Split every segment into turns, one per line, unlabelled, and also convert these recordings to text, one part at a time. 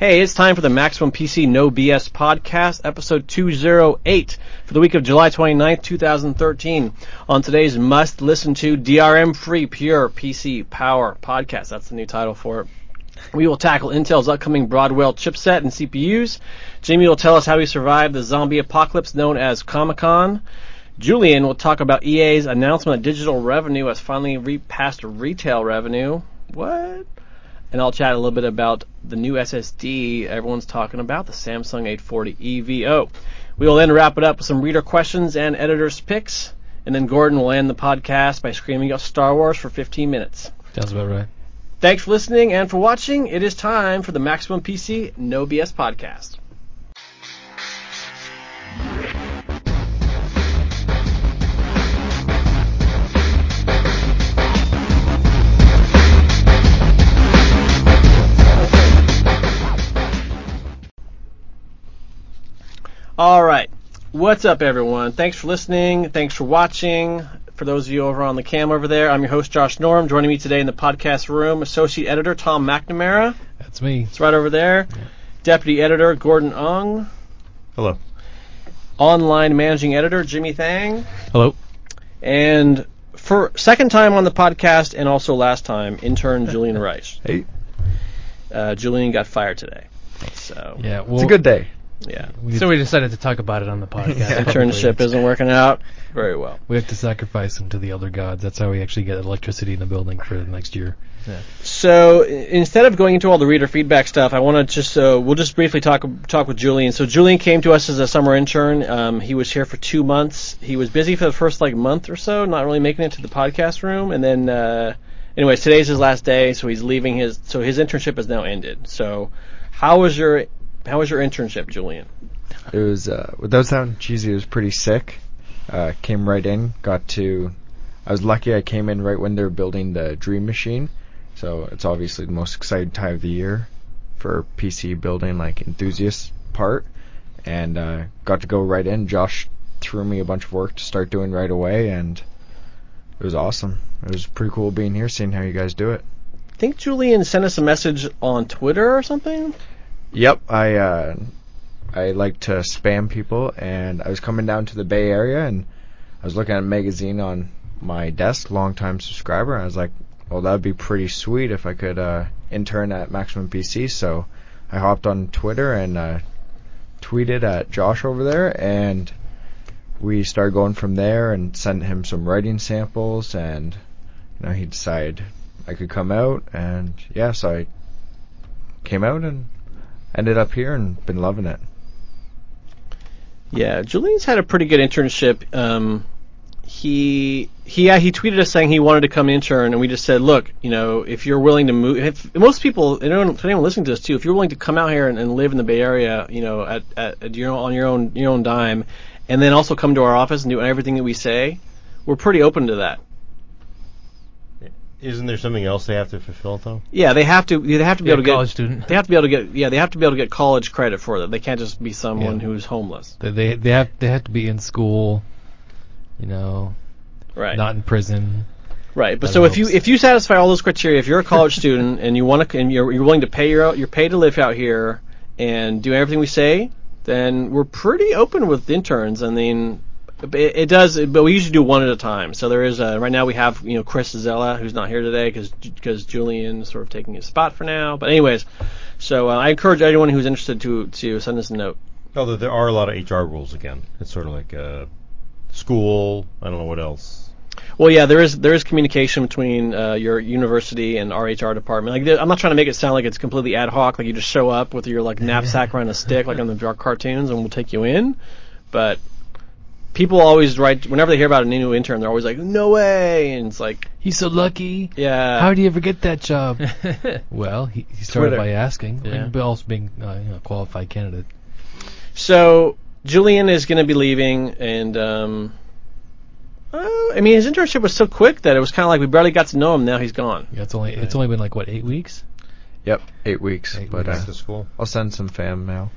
Hey, it's time for the Maximum PC No BS podcast, episode 208 for the week of July 29th, 2013. On today's must-listen-to DRM-free pure PC power podcast. That's the new title for it. We will tackle Intel's upcoming Broadwell chipset and CPUs. Jamie will tell us how he survived the zombie apocalypse known as Comic-Con. Julian will talk about EA's announcement that digital revenue has finally passed retail revenue. What? And I'll chat a little bit about the new SSD everyone's talking about, the Samsung 840 EVO. We will then wrap it up with some reader questions and editor's picks. And then Gordon will end the podcast by screaming out Star Wars for 15 minutes.
Sounds about right.
Thanks for listening and for watching. It is time for the Maximum PC No BS podcast. All right. What's up, everyone? Thanks for listening. Thanks for watching. For those of you over on the cam over there, I'm your host, Josh Norm. Joining me today in the podcast room, Associate Editor Tom McNamara.
That's me.
It's right over there. Yeah. Deputy Editor Gordon Ung.
Hello.
Online Managing Editor Jimmy Thang.
Hello.
And for second time on the podcast and also last time, Intern Julian Rice.
Hey.
Julian got fired today. So
yeah,
it's a good day.
Yeah.
So we decided to talk about it on the podcast.
Internship isn't working out very well.
We have to sacrifice him to the elder gods. That's how we actually get electricity in the building for the next year.
Yeah. So instead of going into all the reader feedback stuff, I want to just we'll just briefly talk with Julian. So Julian came to us as a summer intern. He was here for 2 months. He was busy for the first month or so, not really making it to the podcast room. And then, anyways, today's his last day, so he's leaving his internship has now ended. So how was your internship, Julian?
It was, without sounding cheesy, it was pretty sick. Came right in, I was lucky I came in right when they were building the Dream Machine. So it's obviously the most exciting time of the year for PC building, enthusiast part. And got to go right in. Josh threw me a bunch of work to start doing right away, and it was awesome. It was pretty cool being here, seeing how you guys do it.
I think Julian sent us a message on Twitter or something.
Yep, I like to spam people, and I was coming down to the Bay Area, and I was looking at a magazine on my desk, long-time subscriber, and I was like, well, that would be pretty sweet if I could intern at Maximum PC, so I hopped on Twitter and tweeted at Josh over there, and we started going from there and sent him some writing samples, and he decided I could come out, and yeah, so I came out and ended up here and been loving it.
Yeah, Julian's had a pretty good internship. He tweeted us saying he wanted to come intern, and we just said, look, if you're willing to move, if most people, anyone listening to this too, if you're willing to come out here and live in the Bay Area, at on your own dime, and then also come to our office and do everything that we say, we're pretty open to that.
Isn't there something else they have to fulfill, though?
Yeah, they have to be able to get
college student.
They have to be able to get college credit for that. They can't just be someone who's homeless.
They have to be in school,
right?
Not in prison.
Right, but so if you satisfy all those criteria, if you're a college student and you want to and you're willing to pay your pay to live out here and do everything we say, then we're pretty open with interns. I mean, but we usually do one at a time. So there is right now we have Chris Zella, who's not here today because Julian's sort of taking his spot for now. But anyways, so I encourage anyone who's interested to send us a note.
Although there are a lot of HR rules again. It's sort of like school. I don't know what else.
Well, yeah, there is communication between your university and our HR department. I'm not trying to make it sound like it's completely ad hoc, like you just show up with your knapsack around a stick, like on the dark cartoons, and we'll take you in. But people always write, whenever they hear about a new intern, they're always like, no way, and it's like,
he's so lucky.
Yeah.
How do you ever get that job? Well, he started by asking,
and
also being a qualified candidate.
So Julian is going to be leaving, and his internship was so quick that it was kind of like we barely got to know him. Now he's gone.
Yeah, it's only been 8 weeks.
Yep, 8 weeks.
But back to school.
I'll send some fan mail.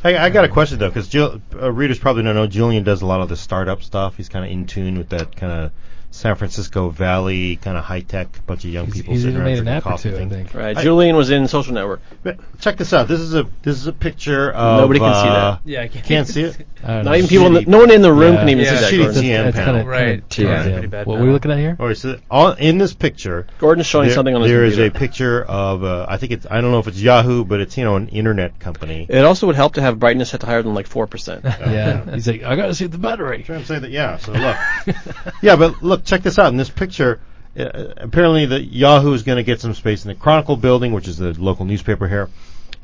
Hey, I got a question though, because readers probably don't know Julian does a lot of the startup stuff. He's kind of in tune with that kind of San Francisco Valley kind of high tech bunch of young people.
He's
sitting
even
around
made an
drinking
app or
coffee
two, I
thing.
think.
Right. Julian was in Social Network.
But check this out. This is a picture of.
Nobody can see that.
Yeah, I
Can't see it.
I don't
Not
know.
even people.
Shitty.
No one in the room can even
Yeah.
see that.
Shitty
Gordon.
TN
That's
panel.
kinda
Right.
TN.
Yeah, pretty bad
What
panel.
were we looking at here?
All right, so in this picture,
Gordon's showing something on his
there is a
computer.
picture of I think it's I don't know if it's Yahoo, but it's an internet company.
It also would help to have brightness set to higher than like 4%.
Yeah. He's like, I gotta see the battery.
Trying to say that, yeah. So look, yeah, but look, check this out. In this picture, apparently the Yahoo is going to get some space in the Chronicle building, which is the local newspaper here.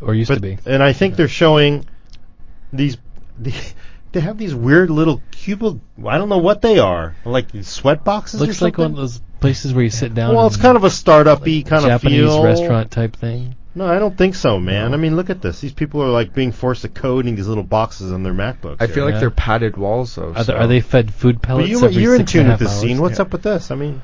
Or used to be.
And I think they're showing these. They have these weird little cubicle. I don't know what they are. Like these sweat boxes.
Looks
or
like one
something?
of those places where you sit down.
Well, it's kind of a startup-y kind of
Japanese
feel.
restaurant type thing.
No, I don't think so, man. I mean, look at this. These people are like being forced to code in these little boxes on their MacBooks.
I feel
Yeah.
like they're padded walls, though.
Are they fed food
But
pellets?
you're in tune with this
hours?
scene. What's
Yeah.
up with this? I mean,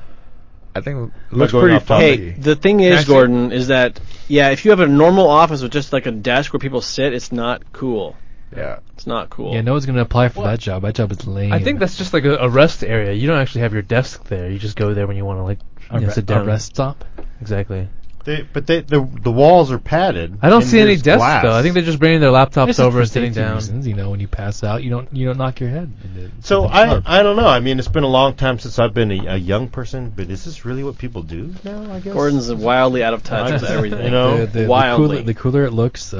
I think it
Am I
looks
going
pretty
off topic?
funky.
Hey, the thing
Can I
is,
see?
Gordon, is that, yeah, if you have a normal office with just like a desk where people sit, it's not cool.
Yeah.
It's not cool.
Yeah, no one's gonna apply for that job. That job is lame.
I think that's just like a rest area. You don't actually have your desk there. You just go there when you want to sit down.
a rest stop.
Exactly.
the walls are padded.
I don't
and
see any
there's
desks
glass.
though. I think they're just bringing their laptops
It's
over
for
and sitting
safety
down.
reasons, when you pass out, you don't knock your head.
So
Something
I
sharp.
don't know. I mean, it's been a long time since I've been a young person, but is this really what people do now? I guess
Gordon's wildly out of touch with everything.
You know,
Wildly.
the cooler it looks,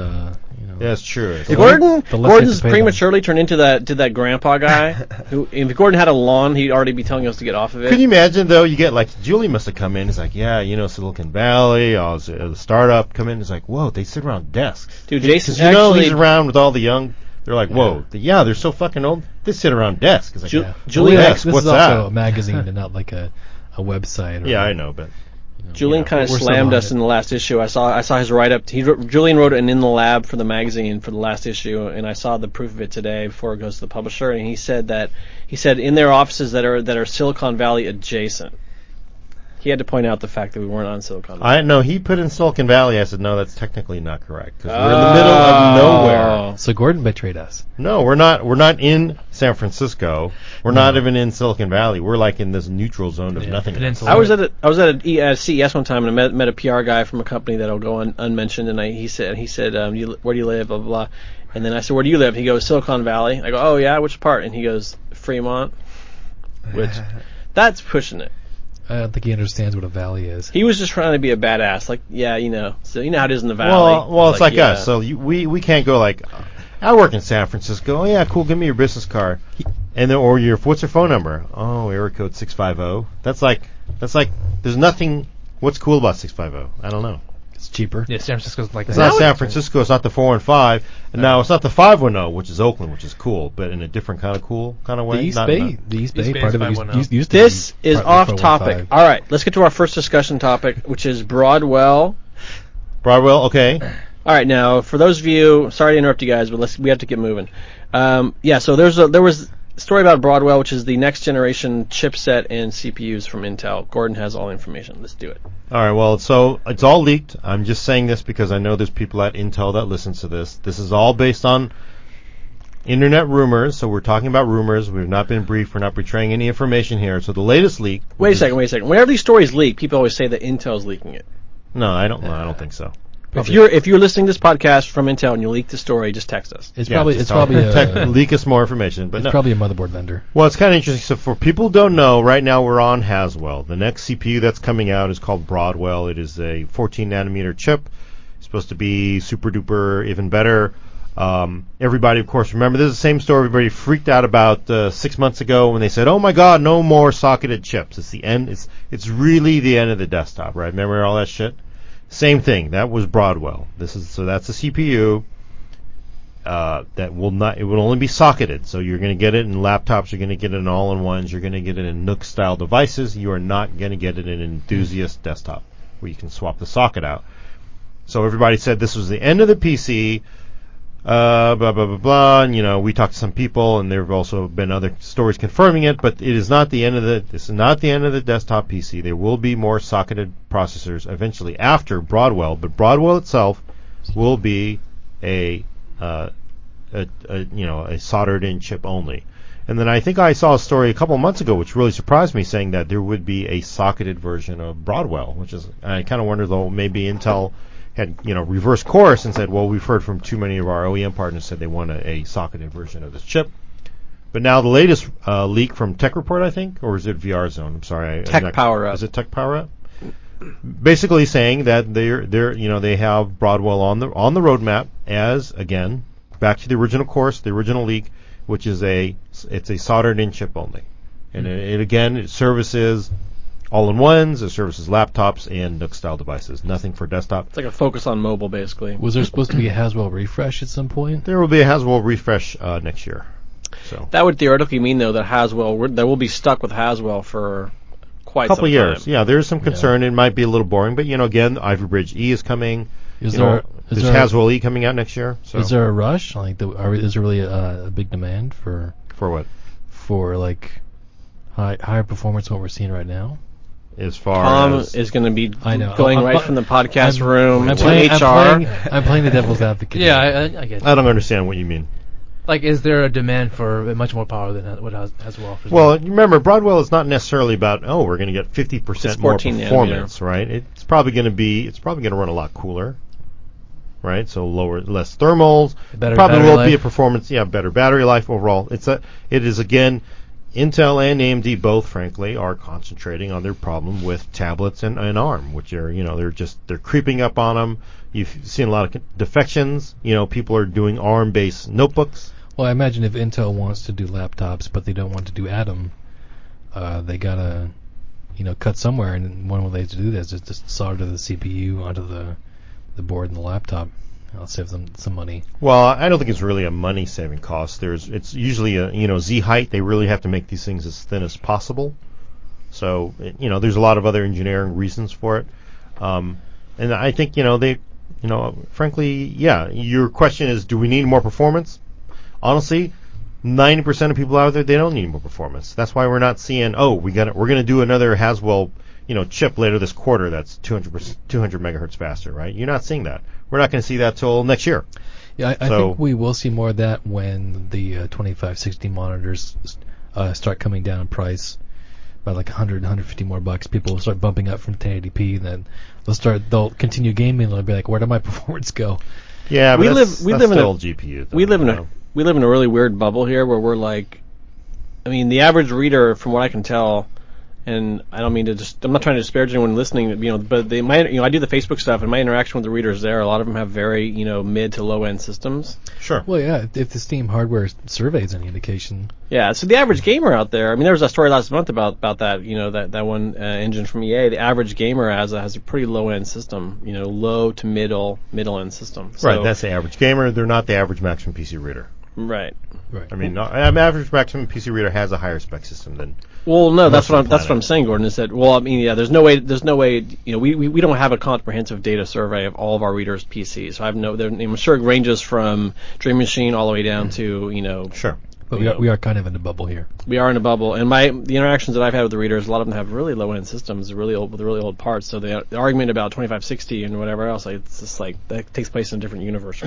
yeah, it's true. It's
Gordon's
the less you have to pay
prematurely turned into that grandpa guy. Who, if Gordon had a lawn, he'd already be telling us to get off of it.
Can you imagine though? You get like Julian must have come in. He's like, yeah, Silicon Valley, all the startup come in. It's like, whoa, they sit around desks.
Dude, Jason
Because
actually.
he's around with all the young. They're like, whoa, they're so fucking old. They sit around desks. It's like,
Ju-
Yeah.
Julian-
Well,
Desk,
this
what's
is also
that?
a magazine and not like a website. Or
yeah, I know, but
Julian kind of
we're still
slammed
on
us
it.
in the last issue. I saw his write up. Julian wrote an in the lab for the magazine for the last issue, and I saw the proof of it today before it goes to the publisher. And he said in their offices that are Silicon Valley adjacent. He had to point out the fact that we weren't on Silicon Valley.
I know he put in Silicon Valley. I said, no, that's technically not correct because we're in the middle of nowhere.
So Gordon betrayed us.
No, we're not. We're not in San Francisco. We're not even in Silicon Valley. We're like in this neutral zone of nothingness.
Peninsula.
I was at a CES one time and I met a PR guy from a company that'll go unmentioned, and he said where do you live, blah blah blah, and then I said, where do you live? He goes, Silicon Valley. I go, oh yeah, which part? And he goes, Fremont, which that's pushing it.
I don't think he understands what a valley is.
He was just trying to be a badass, like, yeah, so you know how it is in the valley.
Well, it's like
yeah.
us. So we can't go like, I work in San Francisco. Oh yeah, cool. Give me your business card, and then or what's your phone number? Oh, area code 650. That's like there's nothing. What's cool about 650? I don't know.
It's cheaper.
Yeah, San Francisco's like
It's
that.
not San Francisco. It's not the 415. And now it's not the 510, which is Oakland, which is cool, but in a different kind of cool kind of way.
The East
Not-
Bay,
not-
the East
East
Bay
Bay
part
is
of it
510.
used to
This
be
is
partly
off
415.
topic. All right, let's get to our first discussion topic, which is Broadwell.
Broadwell, okay.
All right, now for those of you, sorry to interrupt you guys, but we have to get moving. So there was a story about Broadwell, which is the next generation chipset and CPUs from Intel. Gordon has all the information. Let's do it.
All right, well, so it's all leaked. I'm just saying this because I know there's people at Intel that listens to this. This is all based on internet rumors, so we're talking about rumors. We've not been briefed. We're not betraying any information here. So the latest leak...
Wait a second. Whenever these stories leak, people always say that Intel's leaking it.
No, I don't think so.
If you're listening to this podcast from Intel and you leak the story, just text us.
It's
Yeah,
probably
just leak us more information. But
it's
no.
probably a motherboard vendor.
Well, it's kind of interesting. So for people who don't know, right now we're on Haswell. The next CPU that's coming out is called Broadwell. It is a 14-nanometer chip. It's supposed to be super duper, even better. Everybody, of course, remember this is the same story everybody freaked out about 6 months ago when they said, "Oh my God, no more socketed chips." It's the end. It's really the end of the desktop, right? Remember all that shit? Same thing. That was Broadwell. That's a CPU that will not. It will only be socketed. So you're going to get it in laptops. You're going to get it in all-in-ones. You're going to get it in Nook-style devices. You are not going to get it in an enthusiast desktop where you can swap the socket out. So everybody said this was the end of the PC. Blah blah blah blah. And, we talked to some people, and there have also been other stories confirming it. But it is not the end of this is not the end of the desktop PC. There will be more socketed processors eventually after Broadwell. But Broadwell itself will be a soldered-in chip only. And then I think I saw a story a couple of months ago, which really surprised me, saying that there would be a socketed version of Broadwell, which is, I kind of wonder though, maybe Intel had, reverse course and said, well, we've heard from too many of our OEM partners said they want a socketed version of this chip. But now the latest leak from Tech Report, I think, or is it VR Zone? I'm sorry.
Tech Power Up.
Is it Tech Power Up? Basically saying that they have Broadwell on the roadmap as, again, back to the original course, the original leak, which is it's a soldered in chip only. And it services all-in-ones, it services laptops and NUC style devices, nothing for desktop.
It's like a focus on mobile, basically.
Was there supposed to be a Haswell refresh at some point?
There will be a Haswell refresh next year. So
that would theoretically mean, though, that will be stuck with Haswell for quite
couple
some
years.
time.
Yeah, there's some concern. It might be a little boring, but again, Ivy Bridge E is coming.
Is
there's
there
Haswell E coming out next year. So.
Is there a rush? Like, is there really a big demand for
what?
For like higher performance than what we're seeing right now?
As far
Tom
as
is going to be
I'm
right from the podcast room
I'm
to
playing,
HR.
I'm playing the devil's advocate.
Yeah, I get it.
I don't understand what you mean.
Like, is there a demand for much more power than what Haswell offers?
Well, remember, Broadwell is not necessarily about we're going to get 50% more
14
performance, right? It's probably going to run a lot cooler, right? So less thermals.
Better
probably
battery
will
life.
be a performance, better battery life overall. It is again, Intel and AMD both, frankly, are concentrating on their problem with tablets and ARM, which are they're creeping up on them. You've seen a lot of defections. People are doing ARM-based notebooks.
Well, I imagine if Intel wants to do laptops, but they don't want to do Atom, they gotta, cut somewhere, and one way to do that is just solder the CPU onto the board and the laptop. I'll save them some money.
Well, I don't think it's really a money-saving cost. It's usually a Z height. They really have to make these things as thin as possible. So there's a lot of other engineering reasons for it, and I think frankly, your question is, do we need more performance? Honestly, 90% of people out there, they don't need more performance. That's why we're not seeing, we're going to do another Haswell, chip later this quarter that's 200 megahertz faster, right? You're not seeing that. We're not going to see that till next year.
Yeah, I think we will see more of that when the 2560 monitors start coming down in price by like 100, 150 more bucks. People will start bumping up from 1080p, and then they'll continue gaming, and they'll be like, where did my performance go?
Yeah, but
we
that's
live in a
GPU. Though,
we live in a really weird bubble here where we're like, I mean, the average reader, from what I can tell, and I don't mean to I'm not trying to disparage anyone listening, but I do the Facebook stuff, and my interaction with the readers there, a lot of them have very, mid to low end systems.
Sure.
Well, yeah, if the Steam hardware survey is any indication.
Yeah, so the average gamer out there, I mean, there was a story last month about that, that one engine from EA. The average gamer has a pretty low end system, low to middle end system. So,
right, that's the average gamer. They're not the average maximum PC reader.
Right.
I mean, average maximum PC reader has a higher spec system than.
Well, no, that's what I'm saying, Gordon. Is that there's no way. We don't have a comprehensive data survey of all of our readers' PCs. So I'm sure it ranges from Dream Machine all the way down to
Sure.
But we are kind of in a bubble here.
We are in a bubble, and the interactions that I've had with the readers, a lot of them have really low end systems, with really old parts. So the argument about 2560 and whatever else, it's just like that takes place in a different universe.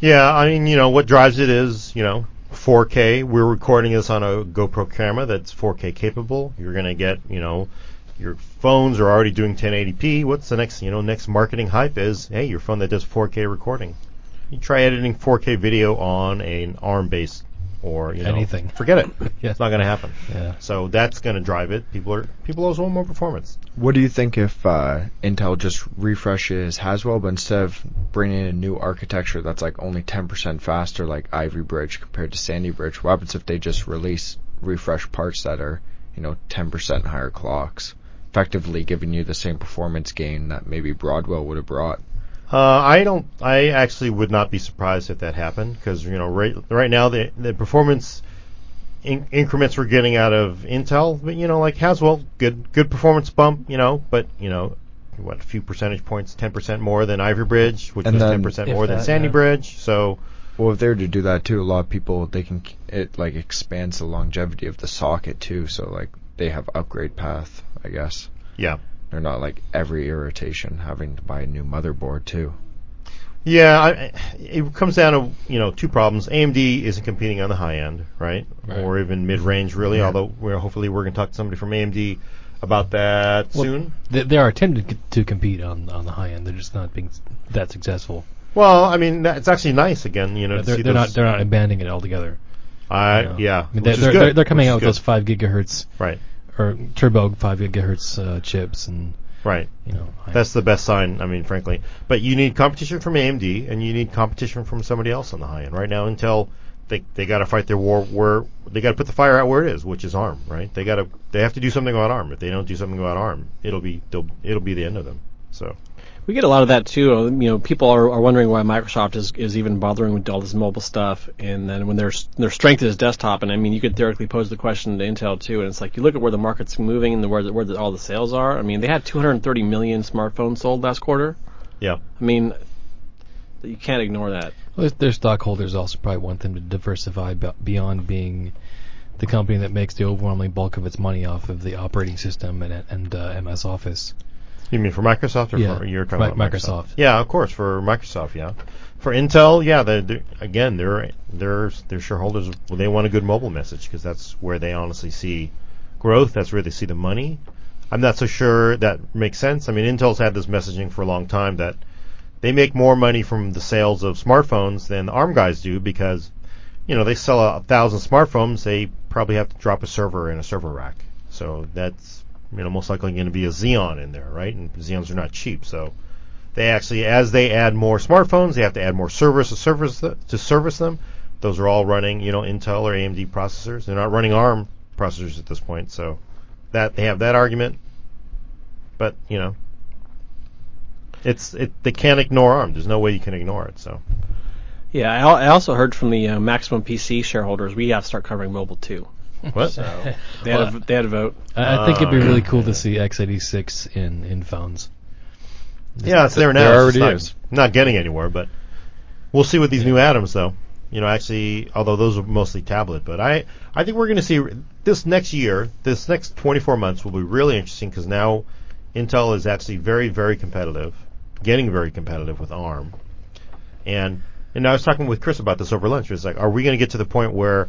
Yeah, I mean, what drives it is 4K. We're recording this on a GoPro camera that's 4K capable. You're going to get, your phones are already doing 1080p. What's the next marketing hype is, hey, your phone that does 4K recording. You try editing 4K video on an ARM-based or,
anything.
Forget it.
Yeah.
It's not going to happen.
Yeah.
So that's going to drive it. People always want more performance.
What do you think if Intel just refreshes Haswell, but instead of bringing in a new architecture that's like only 10% faster, like Ivy Bridge compared to Sandy Bridge? What happens if they just refresh parts that are 10% higher clocks, effectively giving you the same performance gain that maybe Broadwell would have brought?
I actually would not be surprised if that happened, because right now the performance increments we're getting out of Intel, but like Haswell, good performance bump, but a few percentage points, 10% more than Ivy Bridge, which was 10% more than Sandy Bridge. So,
well, if they were to do that too, a lot of people it expands the longevity of the socket too. So like they have upgrade path, I guess.
Yeah.
They're not like every irritation having to buy a new motherboard too.
Yeah, it comes down to two problems. AMD isn't competing on the high end, right? Or even mid range, really.
Yeah.
Although hopefully we're going to talk to somebody from AMD about that soon.
They are attempting to compete on the high end. They're just not being that successful.
Well, I mean, it's actually nice again, to see
They're
those.
not abandoning it altogether.
Yeah,
I mean,
which is good.
they're coming
Which
out
is
with those
good.
5 gigahertz
Right.
or turbo 5 gigahertz chips, and
Right. That's the best sign, I mean, frankly. But you need competition from AMD, and you need competition from somebody else on the high end. Right now, Intel, they got to fight their war where they got to put the fire out where it is, which is ARM. Right? They have to do something about ARM. If they don't do something about ARM, it'll be the end of them. So.
We get a lot of that too. People are wondering why Microsoft is even bothering with all this mobile stuff, and then when their strength is desktop, and I mean, you could theoretically pose the question to Intel too, and it's like you look at where the market's moving and where all the sales are. I mean, they had 230 million smartphones sold last quarter.
Yeah.
I mean, you can't ignore that.
Well, their stockholders also probably want them to diversify beyond being the company that makes the overwhelming bulk of its money off of the operating system and MS Office.
You mean for Microsoft, or
Yeah,
for you're talking about
Microsoft?
Yeah, of course, for Microsoft. Yeah, for Intel, yeah. Their shareholders, they want a good mobile message because that's where they honestly see growth. That's where they see the money. I'm not so sure that makes sense. I mean, Intel's had this messaging for a long time that they make more money from the sales of smartphones than the ARM guys do because, they sell 1,000 smartphones. They probably have to drop a server in a server rack. So that's most likely going to be a Xeon in there, right? And Xeons are not cheap, so they actually, as they add more smartphones, they have to add more servers to service them. Those are all running, Intel or AMD processors. They're not running ARM processors at this point, so that they have that argument. But they can't ignore ARM. There's no way you can ignore it. So.
Yeah, I also heard from the Maximum PC shareholders we have to start covering mobile too.
What?
So they had a vote.
I think it'd be really cool to see x86 in phones.
Yeah, it's there now.
There
It's
already
just
is.
not getting anywhere, but we'll see with these new atoms, though. Actually, although those are mostly tablet, but I think we're going to see this next year, this next 24 months will be really interesting because now Intel is actually very, very competitive, getting very competitive with ARM. And I was talking with Chris about this over lunch. It's like, are we going to get to the point where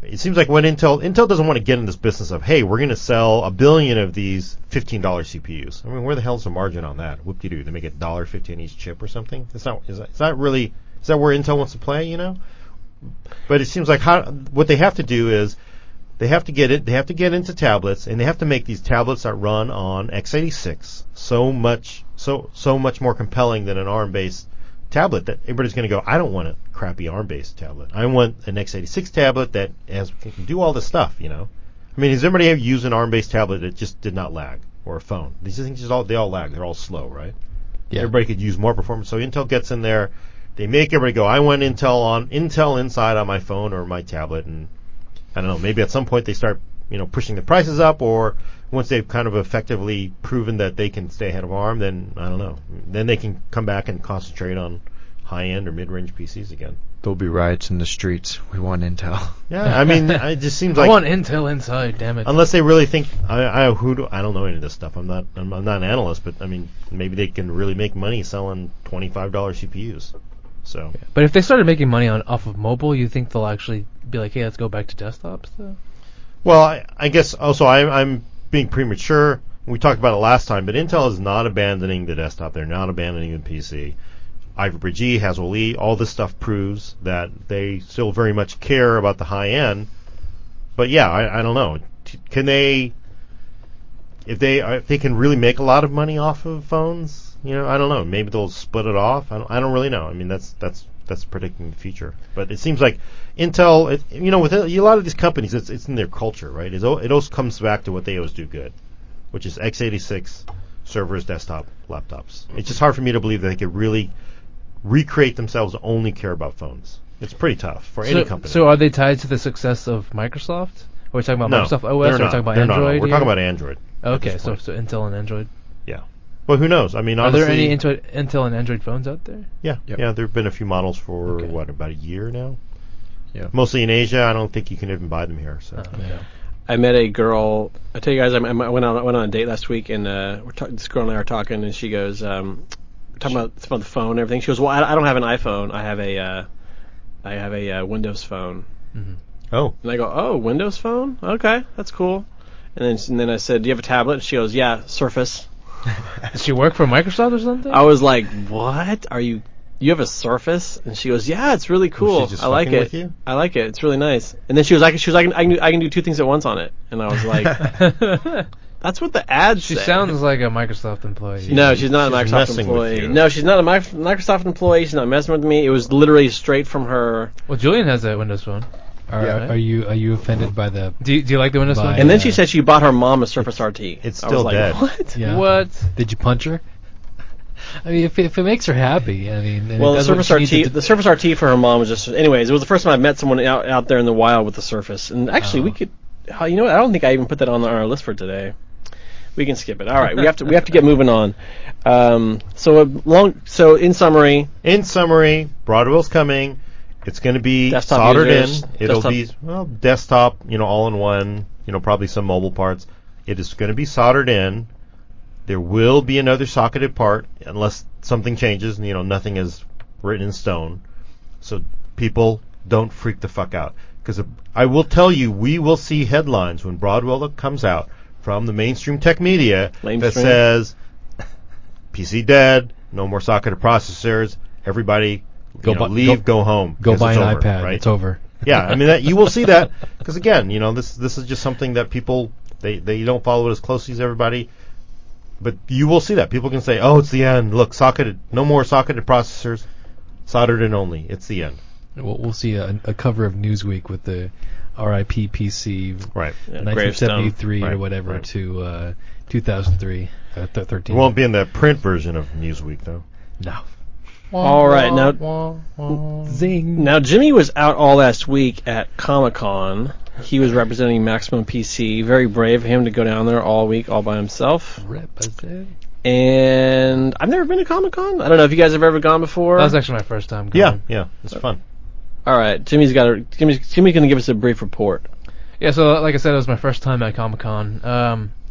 it seems like when Intel doesn't want to get in this business of, hey, we're going to sell 1 billion of these $15 CPUs. I mean, where the hell's the margin on that? Whoop-de-doo. They make it $1.50 each chip or something. Is that where Intel wants to play? But it seems like what they have to do is they have to get into tablets, and they have to make these tablets that run on x86 so much more compelling than an ARM-based tablet that everybody's going to go, I don't want a crappy ARM-based tablet. I want an x86 tablet that can do all this stuff, I mean, has anybody ever used an ARM-based tablet that just did not lag, or a phone? These things they all lag. They're all slow, right?
Yeah.
Everybody could use more performance. So Intel gets in there. They make everybody go, I want Intel inside on my phone or my tablet, and I don't know, maybe at some point they start, pushing the prices up, or once they've kind of effectively proven that they can stay ahead of ARM, then I don't know. Then they can come back and concentrate on high-end or mid-range PCs again.
There'll be riots in the streets. We want Intel.
Yeah, I mean, it just seems
I
like
want Intel inside, damn it.
unless they really think I don't know any of this stuff. I'm not an analyst, but I mean, maybe they can really make money selling $25 CPUs. So.
Yeah. But if they started making money off of mobile, you think they'll actually be like, hey, let's go back to desktops, though?
Well, I guess also I'm being premature. We talked about it last time, but Intel is not abandoning the desktop. They're not abandoning the PC. Ivy G, Haswell E, all this stuff proves that they still very much care about the high end. But yeah, I don't know. Can they, if they can really make a lot of money off of phones? I don't know. Maybe they'll split it off. I don't really know. I mean, that's predicting the future. But it seems like Intel, with a lot of these companies, it's in their culture, right? It always comes back to what they always do good, which is x86 servers, desktop, laptops. It's just hard for me to believe that they could really recreate themselves to only care about phones. It's pretty tough for any company.
So are they tied to the success of Microsoft? Are we talking about Microsoft OS? Or are we talking about
They're
Android?
not. We're talking about Android.
Okay, so Intel and Android.
Yeah. Well, who knows? I mean,
Are
honestly,
there any Intel and Android phones out there?
Yeah,
Yep.
yeah. There have been a few models for about a year now.
Yeah.
Mostly in Asia. I don't think you can even buy them here. So.
Yeah.
I met a girl. I tell you guys, I went on a date last week, and this girl and I were talking, and she goes, talking about the phone and everything. She goes, well, I don't have an iPhone. I have a Windows phone.
Mm-hmm.
Oh.
And I go, oh, Windows phone? Okay, that's cool. And then I said, do you have a tablet? And she goes, yeah, Surface.
Does she work for Microsoft or something?
I was like, what? You have a Surface? And she goes, yeah, it's really cool.
Was she just
I like
fucking
it.
with you?
I like it. It's really nice. And then she was like, I can do two things at once on it. And I was like, that's what the ads
She
say.
sounds like a Microsoft employee.
No, she's not a
She's
Microsoft
messing with
employee.
you.
No, she's not a Microsoft employee. She's not messing with me. It was literally straight from her.
Well, Julian has a Windows phone.
Are you offended by the?
Do you like the Windows phone?
And then she said she bought her mom a Surface RT.
It's
I was
still
like,
dead.
What?
Yeah.
What?
Did you punch her? I mean, if it makes her happy, I mean. And
Well,
it
the
does what
Surface
she needs
RT, the Surface RT for her mom was just. Anyways, it was the first time I met someone out there in the wild with the Surface. And actually, we could. You know what? I don't think I even put that on our list for today. We can skip it. All right, we have to get moving on. So in summary,
Broadwell's coming. It's going to be
Desktop
soldered
users,
in. It'll
desktop-
be desktop, all in one. Probably some mobile parts. It is going to be soldered in. There will be another socketed part unless something changes. Nothing is written in stone. So people don't freak the fuck out, because I will tell you, we will see headlines when Broadwell comes out from the mainstream tech media that says PC dead, no more socketed processors, everybody leave, go home.
Go buy an
over,
iPad.
right?
It's over.
Yeah, I mean you will see that, because again, this is just something that people they don't follow it as closely as everybody, but you will see that people can say, oh, it's the end. Look, socketed, no more socketed processors, soldered in only. It's the end.
We'll see a cover of Newsweek with the RIP PC,
Right.
1973
Right,
or whatever
right.
to 2003, 13.
It won't be in the print version of Newsweek though.
No.
all right now.
Zing.
Now Jimmy was out all last week at Comic-Con. He was representing Maximum PC. Very brave of him to go down there all week all by himself.
Represent.
And I've never been to Comic-Con. I don't know if you guys have ever gone before.
That was actually my first time going.
Yeah, it's fun.
All right, Jimmy's going to give us a brief report.
Yeah, so like I said, it was my first time at Comic-Con.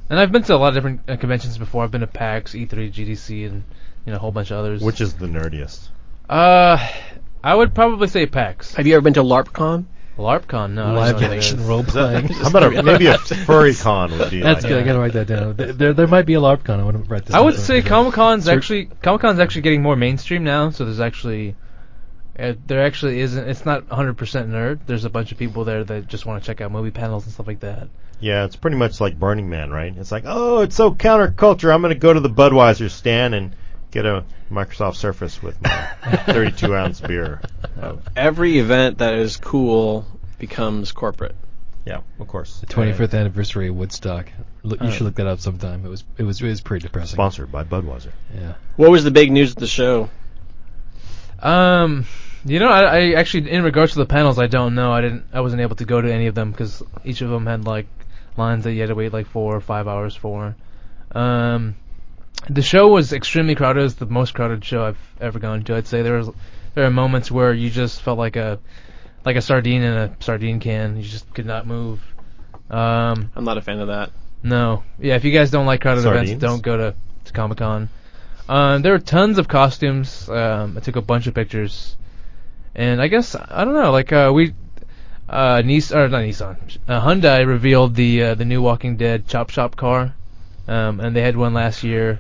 And I've been to a lot of different conventions before. I've been to PAX, E3, GDC, and a whole bunch of others.
Which is the nerdiest?
I would probably say PAX.
Have you ever been to LARPCon?
LARPCon, no.
Live action role playing.
How about maybe a furry con would be
That's
like
good. I gotta write that down. There might be a LARPCon. I want to write this.
I would
down.
say Comic-Con's actually getting more mainstream now. So there's actually there actually isn't. It's not 100% nerd. There's a bunch of people there that just want to check out movie panels and stuff like that.
Yeah, it's pretty much like Burning Man, right? It's like, oh, it's so counterculture. I'm going to go to the Budweiser stand and get a Microsoft Surface with my 32-ounce beer.
Every event that is cool becomes corporate.
Yeah, of course.
The 25th anniversary of Woodstock. You should look that up sometime. It was pretty depressing.
Sponsored by Budweiser.
Yeah.
What was the big news at the show?
I actually, in regards to the panels, I don't know. I wasn't able to go to any of them because each of them had like lines that you had to wait like 4 or 5 hours for. The show was extremely crowded. It was the most crowded show I've ever gone to. I'd say there are moments where you just felt like a sardine in a sardine can. You just could not move.
I'm not a fan of that.
No. Yeah, if you guys don't like crowded
Sardines?
events, don't go to Comic-Con. There were tons of costumes. I took a bunch of pictures. And I guess, I don't know, like, Hyundai revealed the new Walking Dead Chop Shop car. And they had one last year.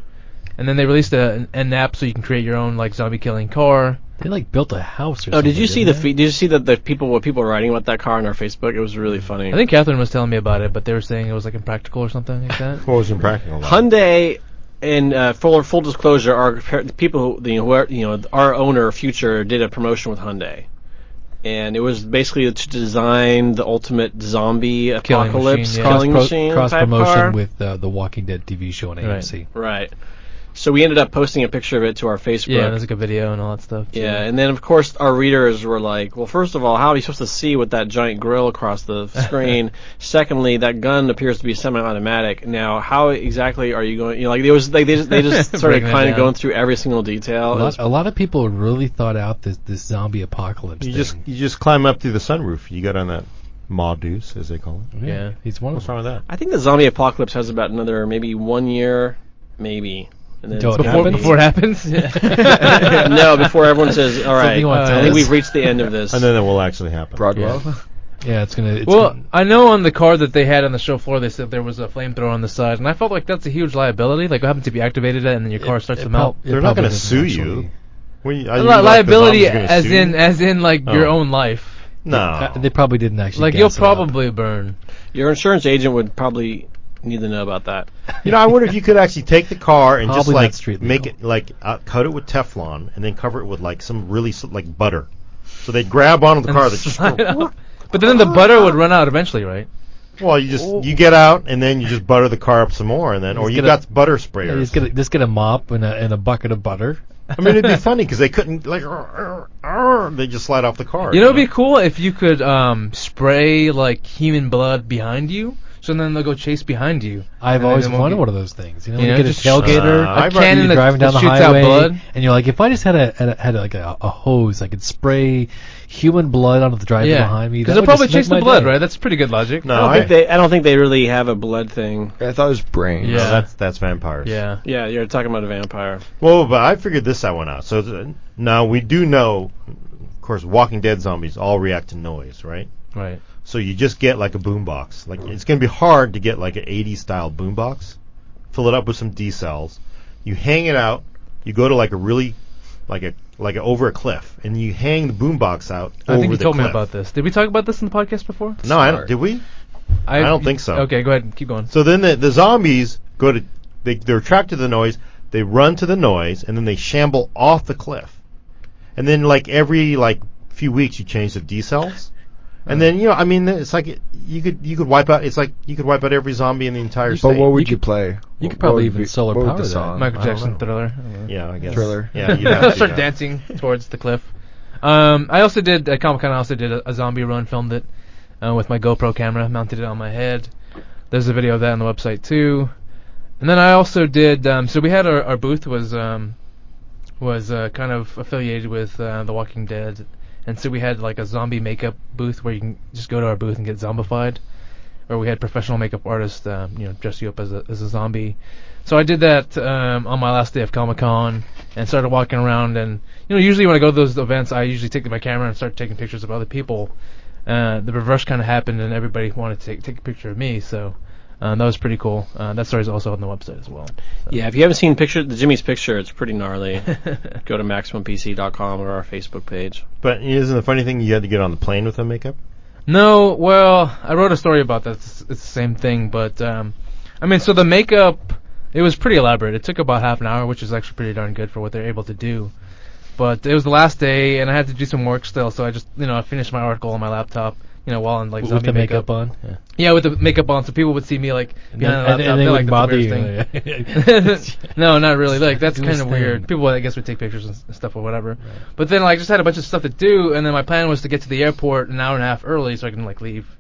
And then they released an app so you can create your own, like, zombie killing car.
They like built a house or something.
Oh, did you see
didn't they?
did you see what people were writing about that car on our Facebook? It was really funny.
I think Catherine was telling me about it, but they were saying it was, like, impractical or something like that.
What was impractical about it?
Hyundai, in full disclosure, are people who our owner Future did a promotion with Hyundai, and it was basically to design the ultimate zombie apocalypse killing machine
cross
type
promotion
car.
with the Walking Dead TV show on AMC.
Right. So we ended up posting a picture of it to our Facebook.
Yeah, there's like a video and all that stuff. Too.
Yeah, and then of course our readers were like, well, first of all, how are you supposed to see with that giant grill across the screen? Secondly, that gun appears to be semi-automatic. Now, how exactly are you going? They just started kind of going through every single detail.
A lot of people really thought out this zombie apocalypse.
You
thing.
just climb up through the sunroof. You got on that Ma Deuce, as they call it.
Yeah.
He's one
What's
of them.
wrong with that?
I think the zombie apocalypse has about another maybe 1 year, maybe And then
Until
it's
it
gonna
happens?
Before it happens?
No, before everyone says, all right,
Something you want to
I
tell
think
us?
we've reached the end of this.
And then it will actually happen.
Broadwell.
Yeah, it's gonna.
Well, I know on the car that they had on the show floor, they said there was a flamethrower on the side, and I felt like that's a huge liability. Like, what happens if you activated it and then your car starts to melt?
They're not going to sue you.
Liability, as in like your
Oh.
own life.
No.
They probably didn't actually.
Like,
gas
you'll
it up.
probably burn.
Your insurance agent would probably need to know about that.
I wonder if you could actually take the car and just
Probably not
like
street
make
legal.
it like cut it with Teflon and then cover it with like some really like butter. So they grab onto the car.
Slide out. But then the butter would run out eventually, right?
Well, you get out and then you just butter the car up some more and then or
Just
you
get
got butter
Yeah,
sprayers.
just get a mop and a bucket of butter.
I mean, it'd be funny because they couldn't like they just slide off the car.
You know, it'd be cool if you could spray like human blood behind you, so then they'll go chase behind you.
I've
And
always
then
wanted
we'll
one of those things. You know,
you
when
know,
you get
just
a tailgater,
a
cannon
you're
that-
driving down
that
the
shoots out
highway,
blood.
and you're like, if I just had like a hose, I could spray human blood onto the driver behind me.
Because
that
they'll
would
probably
just make
chase the
my
blood,
day.
right? That's pretty good logic.
No,
I don't think they really have a blood thing.
I thought it was brains.
Yeah.
No, that's vampires.
Yeah.
Yeah, you're talking about a vampire.
Well, but I figured this one out. So now we do know, of course, Walking Dead zombies all react to noise, right?
Right.
So you just get like a boombox. Like it's going to be hard to get like an 80s style boombox. Fill it up with some D cells. You hang it out. You go to like a really like over a cliff, and you hang the boombox out.
I think
over
you
the
told me
cliff.
about this. Did we talk about this in the podcast before?
No, I don't. Did we? I don't think so.
Okay, go ahead and keep going.
So then the zombies go to they're attracted to the noise. They run to the noise, and then they shamble off the cliff. And then like every like few weeks, you change the D cells. And then I mean, it's like you could wipe out. It's like you could wipe out every zombie in the entire state.
But what would
You
you play?
You could
What
probably
would
even
be-
solar
what would
power
the
that.
song?
Michael
I don't
Jackson
know.
Thriller.
Yeah, I guess.
Thriller.
Yeah, you'd have to do
Start
that.
dancing towards the cliff. I also did at Comic Con. I also did a zombie run, filmed it with my GoPro camera, mounted it on my head. There's a video of that on the website too. And then I also did. So we had our booth was kind of affiliated with The Walking Dead, and so we had like a zombie makeup booth where you can just go to our booth and get zombified. Or we had professional makeup artists, dress you up as a zombie. So I did that on my last day of Comic Con and started walking around. And usually when I go to those events, I usually take my camera and start taking pictures of other people. The reverse kind of happened, and everybody wanted to take a picture of me. So that was pretty cool. That story's also on the website as well. So.
Yeah, if you haven't seen Jimmy's picture, it's pretty gnarly. Go to MaximumPC.com or our Facebook page.
But isn't the funny thing you had to get on the plane with the makeup?
No, well, I wrote a story about that. It's the same thing, but so the makeup, it was pretty elaborate. It took about half an hour, which is actually pretty darn good for what they're able to do. But it was the last day, and I had to do some work still, so I just, I finished my article on my laptop, while in like
With
zombie
the makeup on. Yeah.
Yeah, with the makeup on, so people would see me like behind the laptop.
And they
They're
wouldn't
like,
bother
"That's the
you.
weirdest thing." No, not really. Like that's
Do
kind
his
of
thing.
weird. People, I guess, would take pictures and stuff or whatever. But then, I just had a bunch of stuff to do, and then my plan was to get to the airport an hour and a half early so I can leave.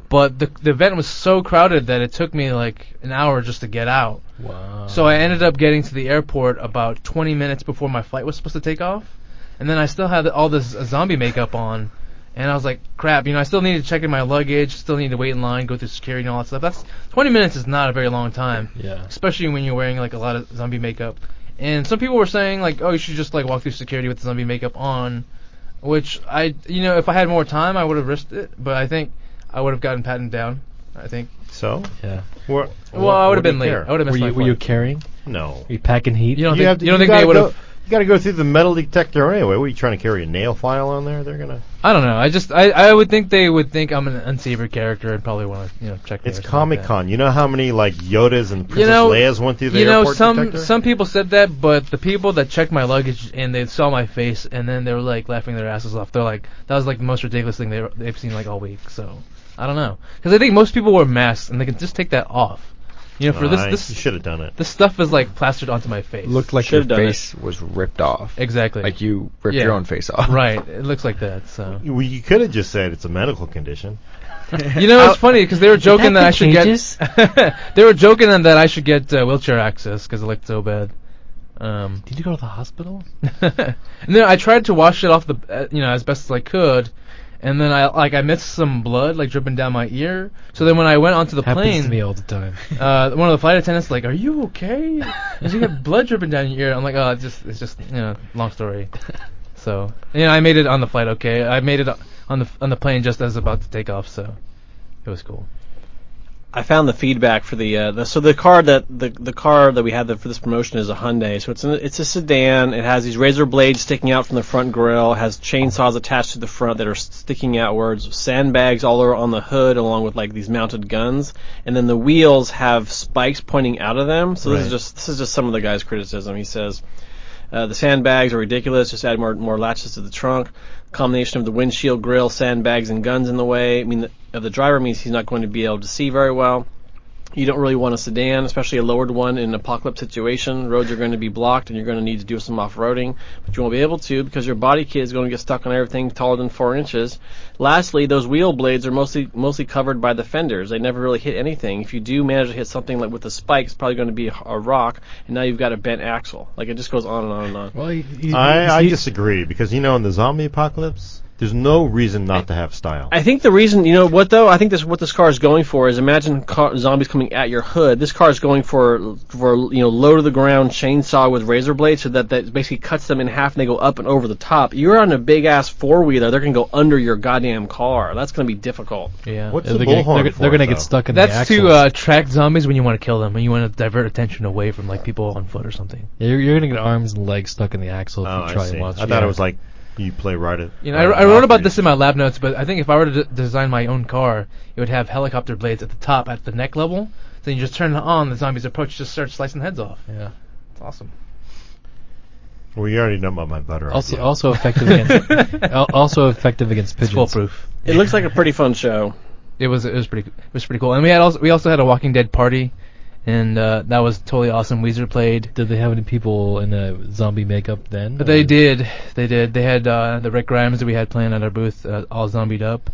But the event was so crowded that it took me like an hour just to get out.
Wow.
So I ended up getting to the airport about 20 minutes before my flight was supposed to take off, and then I still had all this zombie makeup on. And I was like, crap, I still need to check in my luggage, still need to wait in line, go through security and all that stuff. That's 20 minutes is not a very long time.
Yeah.
Especially when you're wearing like a lot of zombie makeup. And some people were saying like, oh, you should just like walk through security with the zombie makeup on, which if I had more time, I would have risked it, but I think I would have gotten patted down. I think.
So?
Yeah.
Well, I would have been late. I would have missed my
Were you
flight.
carrying?
No.
Were you packing heat?
You don't
You
think they
gotta
would
go-
have?
You got to go through the metal detector anyway. What are you trying to carry a nail file on there? They're gonna.
I don't know. I would think they would think I'm an unsavory character and probably want to check me.
It's
or something like
Comic
that.
Con. You know how many like Yodas and Princess Leia's went through the airport detector?
some people said that, but the people that checked my luggage and they saw my face and then they were like laughing their asses off. They're like, that was like the most ridiculous thing they've seen like all week. So I don't know, because I think most people wear masks and they can just take that off. For
You
this
should have done it.
this stuff is like plastered onto my face.
Looked like your
Should've done it.
face was ripped off.
Exactly.
Like you ripped
Yeah.
your own face off.
Right. It looks like that. So
You could have just said it's a medical condition.
it's funny because they were joking that I should
contagious?
get. They were joking that I should get wheelchair access because it looked so bad.
Did you go to the hospital?
No, I tried to wash it off as best as I could, and then I missed some blood like dripping down my ear. So then when I went onto the
Happens
plane,
to me all the time.
one of the flight attendants like, "Are you okay? Did you get blood dripping down your ear?" I'm like, "Oh, it's just long story." So I made it on the flight. Okay, I made it on the plane just as about to take off. So it was cool.
I found the feedback for the car that we had for this promotion is a Hyundai. So it's a sedan. It has these razor blades sticking out from the front grille. It has chainsaws attached to the front that are sticking outwards. Sandbags all on the hood, along with like these mounted guns. And then the wheels have spikes pointing out of them. So this is just some of the guy's criticism. He says the sandbags are ridiculous. Just add more latches to the trunk. Combination of the windshield grill, sandbags, and guns in the way. Of the driver means he's not going to be able to see very well. You don't really want a sedan, especially a lowered one in an apocalypse situation. Roads are going to be blocked, and you're going to need to do some off-roading, but you won't be able to because your body kit is going to get stuck on everything taller than 4 inches. Lastly, those wheel blades are mostly covered by the fenders. They never really hit anything. If you do manage to hit something like with a spike, it's probably going to be a rock, and now you've got a bent axle. Like, it just goes on and on and on.
Well,
I disagree because in the zombie apocalypse, there's no reason not to have style.
I think the reason, you know what though? I think what this car is going for is imagine zombies coming at your hood. This car is going for low to the ground chainsaw with razor blades, so that basically cuts them in half and they go up and over the top. You're on a big ass 4-wheeler. They're gonna go under your goddamn car. That's gonna be difficult.
Yeah.
What's the bullhorn for?
They're gonna get stuck in the
That's
axles.
to attract zombies when you want to kill them, when you want to divert attention away from like people on foot or something.
Yeah, you're gonna get arms and legs stuck in the axle if
Oh,
you
I
try
see.
and watch.
I thought it was like you play right at.
I wrote about this in my lab notes, but I think if I were to design my own car, it would have helicopter blades at the top, at the neck level. Then you just turn it on, the zombies approach, just start slicing heads off.
Yeah.
It's awesome.
Well, you already know about my butter. idea.
Also effective against pigeons.
It's foolproof.
It looks like a pretty fun show.
It was pretty cool, and we also had a Walking Dead party, and that was totally awesome. Weezer played.
Did they have any people in zombie makeup then?
But they did. They had the Rick Grimes that we had playing at our booth, all zombied up.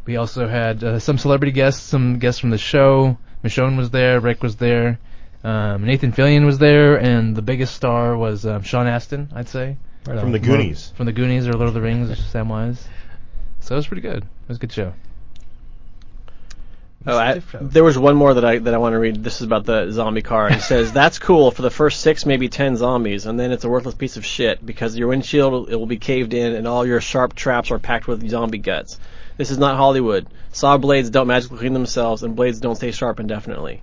We also had some celebrity guests, some guests from the show. Michonne was there, Rick was there, Nathan Fillion was there, and the biggest star was Sean Astin, I'd say.
Right
From the Goonies.
From the Goonies or Lord of the Rings, Samwise. So it was pretty good. It was a good show.
There was one more that I want to read. This is about the zombie car. He says, "That's cool for the first 6, maybe 10 zombies, and then it's a worthless piece of shit because your windshield it will be caved in and all your sharp traps are packed with zombie guts. This is not Hollywood. Saw blades don't magically clean themselves, and blades don't stay sharp indefinitely."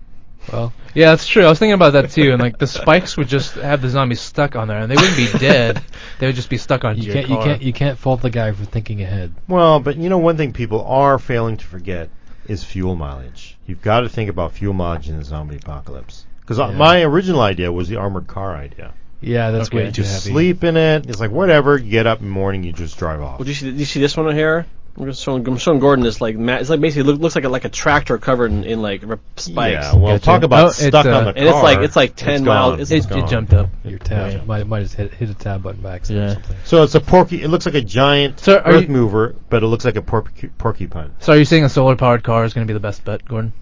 Well,
yeah, that's true. I was thinking about that too, and like the spikes would just have the zombies stuck on there, and they wouldn't be dead. They would just be stuck on your car.
You can't fault the guy for thinking ahead.
Well, but one thing people are failing to forget is fuel mileage. You've got to think about fuel mileage in the zombie apocalypse. Because my original idea was the armored car idea.
Yeah, that's way too
Just
heavy.
sleep in it. It's like whatever. You get up in the morning, you just drive off.
Well, did you see this one here? I'm showing Gordon this it's like basically looks like a tractor covered in like spikes.
Yeah, well, talk about stuck on the car.
And it's like 10 miles.
It jumped up.
Your tab might just hit a tab button by accident or something.
So it's it looks like a giant earth mover, but it looks like a porcupine.
So are you saying a solar-powered car is going to be the best bet, Gordon?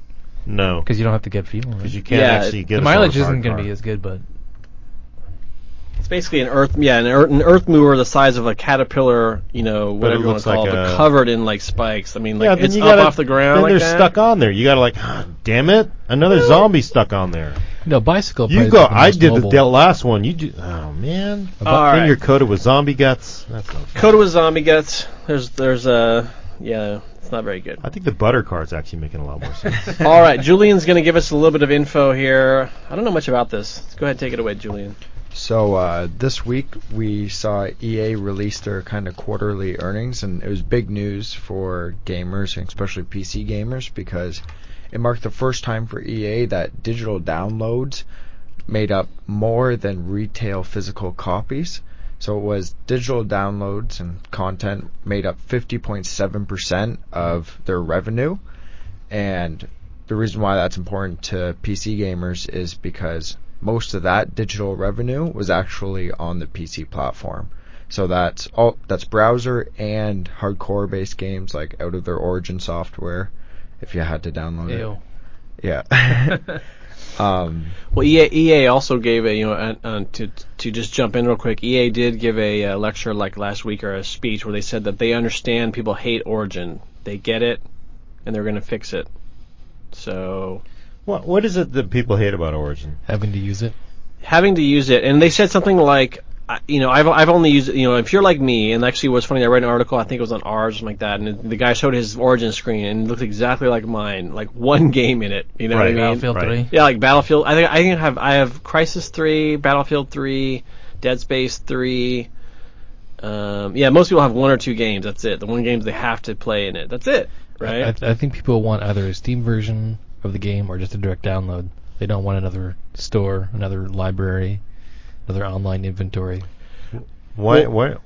No.
Because you don't have to get fuel.
Because you can't actually get
the mileage isn't going to be as good, but...
It's basically an earth mover the size of a caterpillar, whatever you want to call it, but covered in like spikes. I mean, like it's up off the ground.
Then
like
they're
that.
stuck on there. You gotta damn it, another zombie stuck on there.
No, bicycle.
You go. I did the last one. You do. Oh man. Then you're coated with zombie guts. That's no fun.
Coated with zombie guts. There's it's not very good.
I think the butter car is actually making a lot more sense.
All right, Julian's going to give us a little bit of info here. I don't know much about this. Let's go ahead and take it away, Julian.
So this week we saw EA release their kind of quarterly earnings, and it was big news for gamers, and especially PC gamers, because it marked the first time for EA that digital downloads made up more than retail physical copies. So it was digital downloads and content made up 50.7% of their revenue, and the reason why that's important to PC gamers is because most of that digital revenue was actually on the PC platform. So that's browser and hardcore based games like out of their Origin software if you had to download it. Yeah.
Well, EA also gave to just jump in real quick. EA did give a lecture like last week or a speech where they said that they understand people hate Origin. They get it, and they're going to fix it. So,
What is it that people hate about Origin?
Having to use it.
And they said something like, I've only used it. If you're like me, and actually, what's funny, I read an article. I think it was on R or something like that, and the guy showed his Origin screen, and it looked exactly like mine, like one game in it. You know what I mean?
Battlefield 3.
Yeah, like Battlefield. I have Crisis 3, Battlefield 3, Dead Space 3. Most people have one or two games. That's it. The one games they have to play in it. That's it, right?
I think people want either a Steam version of the game or just a direct download. They don't want another store, another library, another online inventory.
What?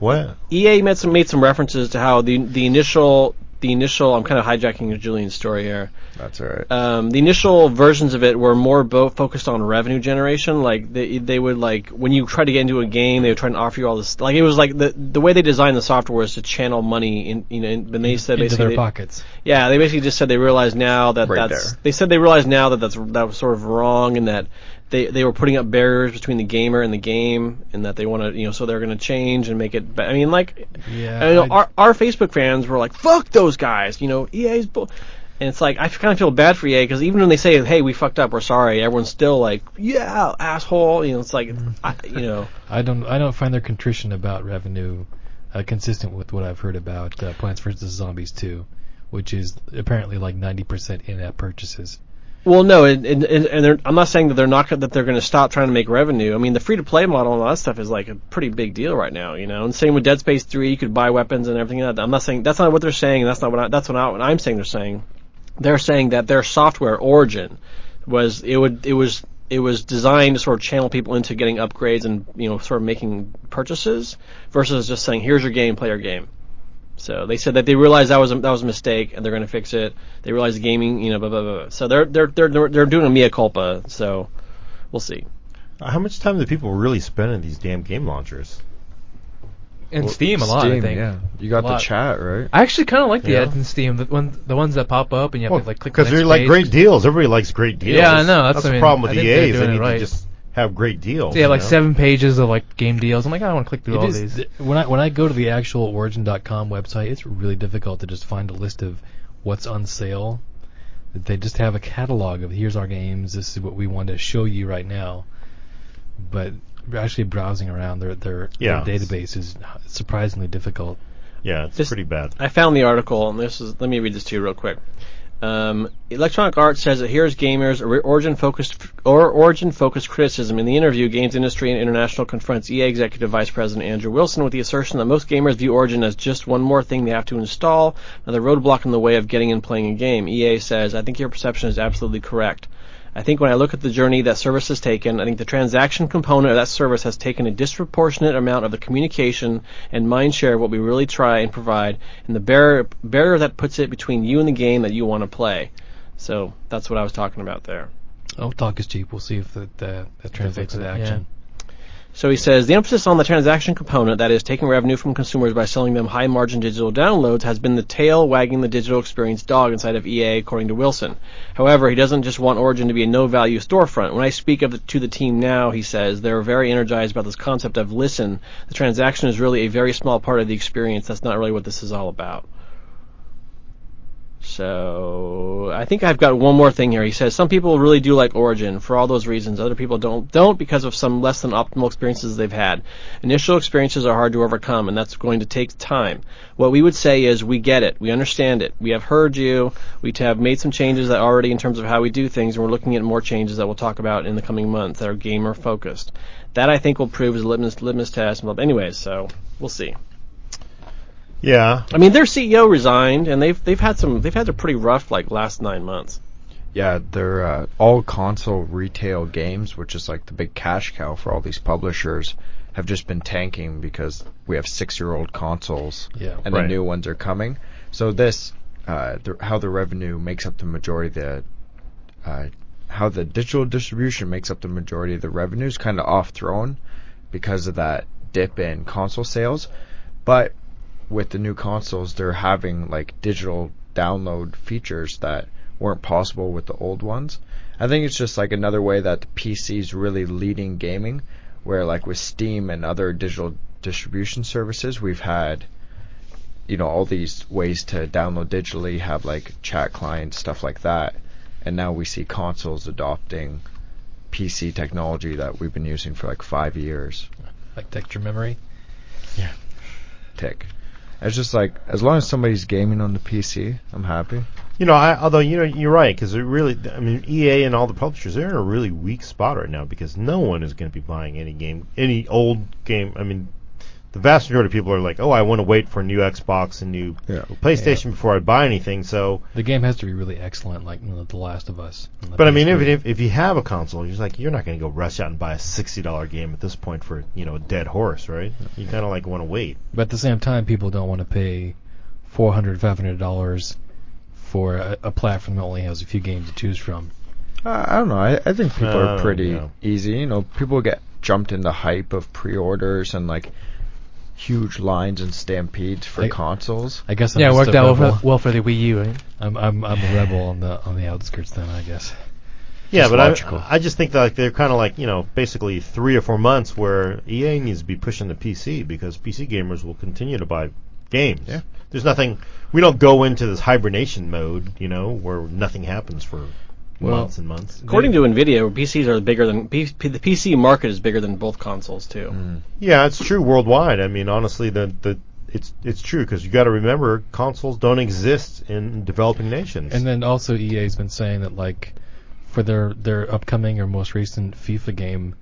EA made some references to how the initial. I'm kind of hijacking Julian's story here.
That's all right.
The initial versions of it were more focused on revenue generation. Like they would like when you try to get into a game, they would try and offer you all this. Like it was like the way they designed the software was to channel money in. When they said
into
basically
their pockets.
Yeah, they basically just said they realize now that
Right
that's.
there.
They said they realize now that that was sort of wrong, and that they were putting up barriers between the gamer and the game, and that they want to so they're going to change and make it. I mean, like, our Facebook fans were like, "Fuck those guys," EA's bull. And it's like I kind of feel bad for EA because even when they say, "Hey, we fucked up, we're sorry," everyone's still like, "Yeah, asshole." It's like,
I don't find their contrition about revenue consistent with what I've heard about Plants vs Zombies 2, which is apparently like 90% in-app purchases.
Well, no, and I'm not saying that they're going to stop trying to make revenue. I mean, the free-to-play model and all that stuff is like a pretty big deal right now, And same with Dead Space 3, you could buy weapons and everything like that. I'm not saying that's not what they're saying, and that's not what I'm saying. They're saying. They're saying that their software Origin was designed to sort of channel people into getting upgrades and sort of making purchases versus just saying here's your game, play your game. So they said that they realized that was a mistake and they're going to fix it. They realized the gaming, blah blah blah. So they're doing a mea culpa. So we'll see.
How much time do people really spend in these damn game launchers?
In Steam, a lot, I think.
Yeah, you got the chat, right?
I actually kind of like the ads in Steam, the ones that pop up and you have to click the
because
next
they're like
page.
great deals. Everybody likes great deals.
Yeah, I know. That's
the problem with
I think
EA
they're
is they
doing
need
it right.
to just have great deals.
So 7 pages of like game deals. I'm like, I don't want to click through all these.
When I go to the actual Origin.com website, it's really difficult to just find a list of what's on sale. They just have a catalog of here's our games. This is what we want to show you right now. But actually browsing around their database is surprisingly difficult.
Yeah, it's pretty bad.
I found the article, and let me read this to you real quick. Electronic Arts says it hears gamers origin-focused criticism. In the interview, Games Industry and International confronts EA Executive Vice President Andrew Wilson with the assertion that most gamers view Origin as just one more thing they have to install, another roadblock in the way of getting and playing a game. EA says, I think your perception is absolutely correct. I think when I look at the journey that service has taken, I think the transaction component of that service has taken a disproportionate amount of the communication and mind share of what we really try and provide, and the barrier that puts it between you and the game that you want to play. So that's what I was talking about there.
Oh, talk is cheap. We'll see if that translates into action.
Yeah.
So he says, the emphasis on the transaction component, that is, taking revenue from consumers by selling them high-margin digital downloads, has been the tail wagging the digital experience dog inside of EA, according to Wilson. However, he doesn't just want Origin to be a no-value storefront. When I speak to the team now, he says, they're very energized about this concept of, listen, the transaction is really a very small part of the experience. That's not really what this is all about. So I think I've got one more thing here. He says some people really do like Origin for all those reasons. Other people don't because of some less than optimal experiences they've had. Initial experiences are hard to overcome, and that's going to take time. What we would say is we get it. We understand it. We have heard you. We have made some changes that already in terms of how we do things, and we're looking at more changes that we'll talk about in the coming months that are gamer focused. That I think will prove as a litmus test. Anyways, so we'll see.
Yeah.
I mean, their CEO resigned, and they've had a pretty rough last 9 months.
Yeah, they're all console retail games, which is like the big cash cow for all these publishers, have just been tanking because we have 6-year-old consoles, and the new ones are coming. So this, how the revenue makes up the majority of how the digital distribution makes up the majority of the revenue is kind of off-thrown because of that dip in console sales, but with the new consoles, they're having digital download features that weren't possible with the old ones. I think it's just like another way that the PC is really leading gaming, where like with Steam and other digital distribution services, we've had, all these ways to download digitally, have like chat clients, stuff like that. And now we see consoles adopting PC technology that we've been using for like 5 years.
Like texture memory.
Yeah. Tick. It's just like, as long as somebody's gaming on the PC, I'm happy.
Although you're right, because EA and all the publishers, they're in a really weak spot right now because no one is going to be buying any old game. I mean, the vast majority of people are like, oh, I want to wait for a new Xbox and new PlayStation before I buy anything. So
the game has to be really excellent, like The Last of Us.
But I mean, if you have a console, you're not going to go rush out and buy a $60 game at this point for a dead horse, right? You kind of like want to wait.
But at the same time, people don't want to pay $400, $500 for a platform that only has a few games to choose from.
I don't know. I think people are pretty easy. People get jumped in the hype of pre-orders and like huge lines and stampedes for consoles.
I guess I'm
it
just
worked
a
out
rebel.
well for the Wii U, right?
I'm a rebel on the outskirts then, I guess.
Yeah, but
logical.
I just think that like they're kind of like basically 3 or 4 months where EA needs to be pushing the PC because PC gamers will continue to buy games.
Yeah.
There's nothing. We don't go into this hibernation mode, where nothing happens for months and months.
According to Nvidia, PCs are bigger than the PC market is bigger than both consoles too.
Yeah, it's true worldwide. I mean, honestly, it's true because you got to remember consoles don't exist in developing nations.
And then also EA's been saying that like for their upcoming or most recent FIFA game,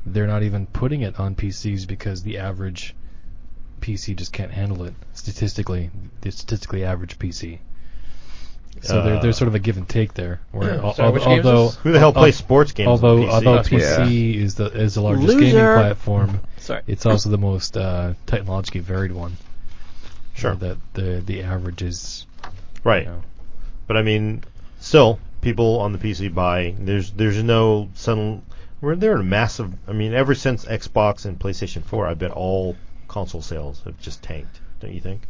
they're not even putting it on PCs because the average PC just can't handle it statistically. The statistically average PC. So there's sort of a give and take there. Where although
who the hell plays sports games?
Although
on PC?
PC is the largest
Loser.
gaming platform,
Sorry.
it's also the most technologically varied one.
Sure.
That the average is
Right. But I mean, still, people on the PC buy. There's no sudden. They're in a massive. I mean, ever since Xbox and PlayStation 4, I bet all console sales have just tanked. Don't you think?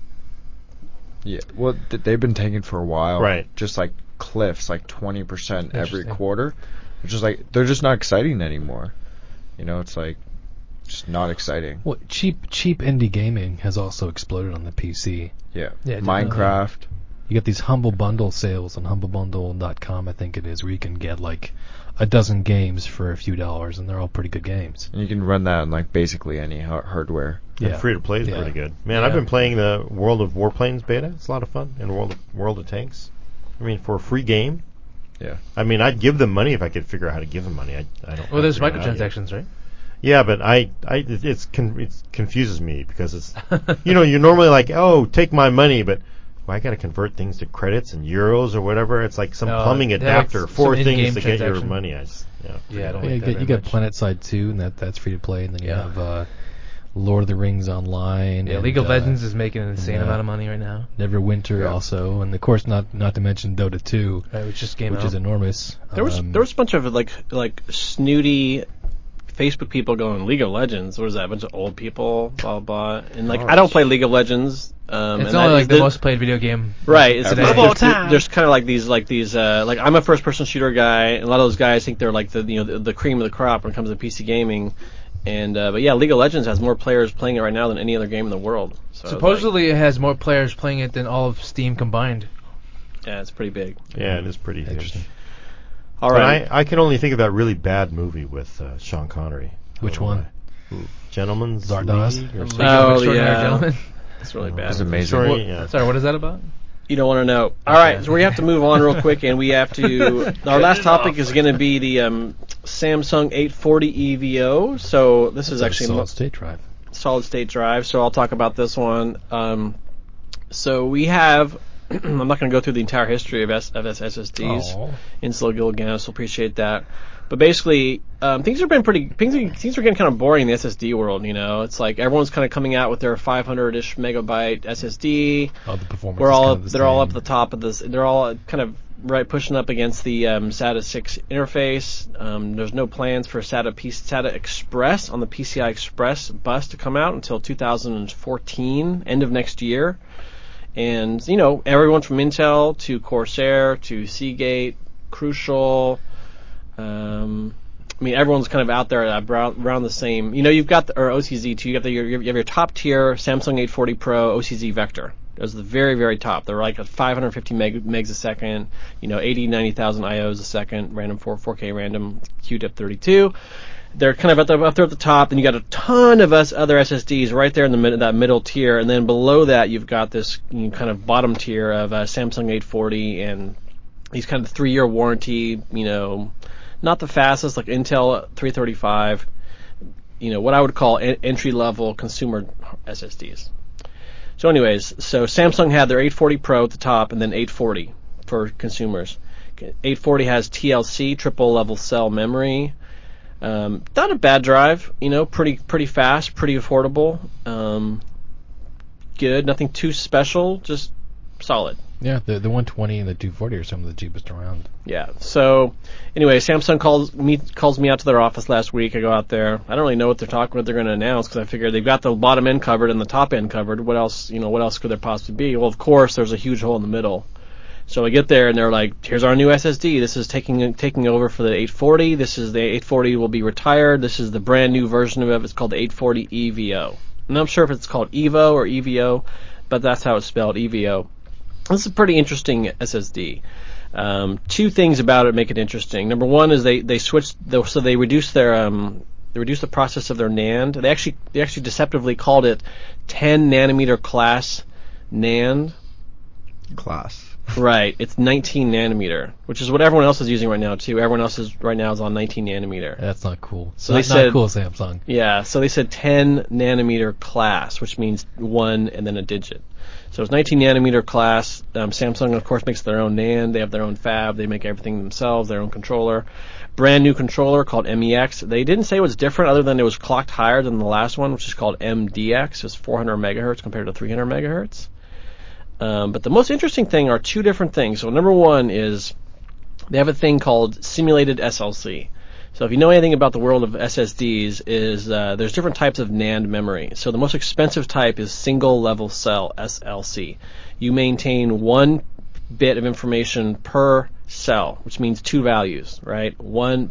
Yeah. Well, they've been tanking for a while.
Right.
Just like cliffs, like 20% every quarter. It's just like they're just not exciting anymore. It's like just not exciting.
Well, cheap indie gaming has also exploded on the PC.
Yeah.
Minecraft. You get these Humble Bundle sales on humblebundle.com, I think it is, where you can get like a dozen games for a few dollars, and they're all pretty good games.
And you can run that on like basically any hardware.
Yeah. Free to play is pretty good. Man, I've been playing the World of Warplanes beta. It's a lot of fun. And World of Tanks. I mean, for a free game.
Yeah.
I mean, I'd give them money if I could figure out how to give them money. I don't.
Well, there's microtransactions, right?
Yeah, but it confuses me because it's you're normally like, oh, take my money, but I got to convert things to credits and euros or whatever. It's like some plumbing adapter,
like
4
some
things
in-game
to get your
transaction.
money.
I don't like that
you
very
got
much.
PlanetSide 2, and that's free to play, and then you have Lord of the Rings Online.
Yeah,
and,
League of Legends is making an insane amount of money right now.
Neverwinter also, and of course not to mention Dota 2,
Which just came out.
is enormous.
There was a bunch of like snooty Facebook people going League of Legends. What is that? A bunch of old people, blah blah. And like I don't play League of Legends.
It's
and
only like the most played video game.
Right. It's
today.
there's kind of like these like I'm a first person shooter guy, and a lot of those guys think they're like the cream of the crop when it comes to PC gaming. And but yeah, League of Legends has more players playing it right now than any other game in the world. So
Supposedly, it has more players playing it than all of Steam combined.
yeah, it's pretty big.
Yeah, it is pretty
Interesting.
huge.
All right.
I can only think of that really bad movie with Sean Connery.
Which one?
Gentleman's
Zardoz?
League or
League
something?
of
Oh,
Extraordinary
yeah.
Gentlemen.
It's really bad.
It's amazing.
Sorry, what is that about?
You don't want to know. All right, so we have to move on real quick, and we have to. Our last topic is going to be the Samsung 840 EVO. So this is actually
solid state drive.
solid state drive. So I'll talk about this one. So we have. I'm not going to go through the entire history of SSDs in slow Gil again. So appreciate that. But basically, things are getting kind of boring in the SSD world. It's like everyone's kind of coming out with their 500-ish megabyte SSD.
Oh, the performance.
They're all
same.
up at the top of this. They're all kind of pushing up against the SATA 6 interface. There's no plans for SATA Express on the PCI Express bus to come out until 2014, end of next year. And everyone from Intel to Corsair to Seagate, Crucial, I mean, everyone's kind of out there around the same. You've got or OCZ too. You have your top tier Samsung 840 Pro OCZ Vector. Those are the very, very top. They're like at 550 megs a second. 80, 90,000 IOs a second. Random 4K random QDIP 32. They're kind of up there at the top. Then you got a ton of other SSDs right there in the that middle tier, and then below that you've got this kind of bottom tier of Samsung 840 and these kind of 3-year warranty. Not the fastest, like Intel 335, what I would call entry-level consumer SSDs. So anyways, Samsung had their 840 Pro at the top and then 840 for consumers. 840 has TLC, triple level cell memory. Not a bad drive, pretty fast, pretty affordable. Good, nothing too special, just solid.
Yeah, the 120 and the 240 are some of the cheapest around.
Yeah. So, anyway, Samsung calls me out to their office last week. I go out there. I don't really know what they're going to announce because I figured they've got the bottom end covered and the top end covered. What else? What else could there possibly be? Well, of course, there's a huge hole in the middle. So I get there and they're like, "Here's our new SSD. This is taking over for the 840. This is the 840 will be retired. This is the brand new version of it. It's called the 840 EVO. I'm not sure if it's called Evo or EVO, but that's how it's spelled, EVO. This is a pretty interesting SSD. Two things about it make it interesting. Number one is they switched, so they reduced the process of their NAND. They actually deceptively called it 10 nanometer class NAND.
Class.
Right. It's 19 nanometer, which is what everyone else is using right now too. Everyone else is on 19 nanometer.
That's not cool.
So
not cool, Samsung.
Yeah. So they said 10 nanometer class, which means 1 and then a digit. So it's 19 nanometer class. Samsung, of course, makes their own NAND. They have their own fab. They make everything themselves, their own controller. Brand new controller called MEX. They didn't say it was different other than it was clocked higher than the last one, which is called MDX. It's 400 megahertz compared to 300 megahertz. But the most interesting thing are two different things. So number one is they have a thing called simulated SLC. So if you know anything about the world of SSDs, there's different types of NAND memory. So the most expensive type is single level cell SLC. You maintain 1 bit of information per cell, which means 2 values, right?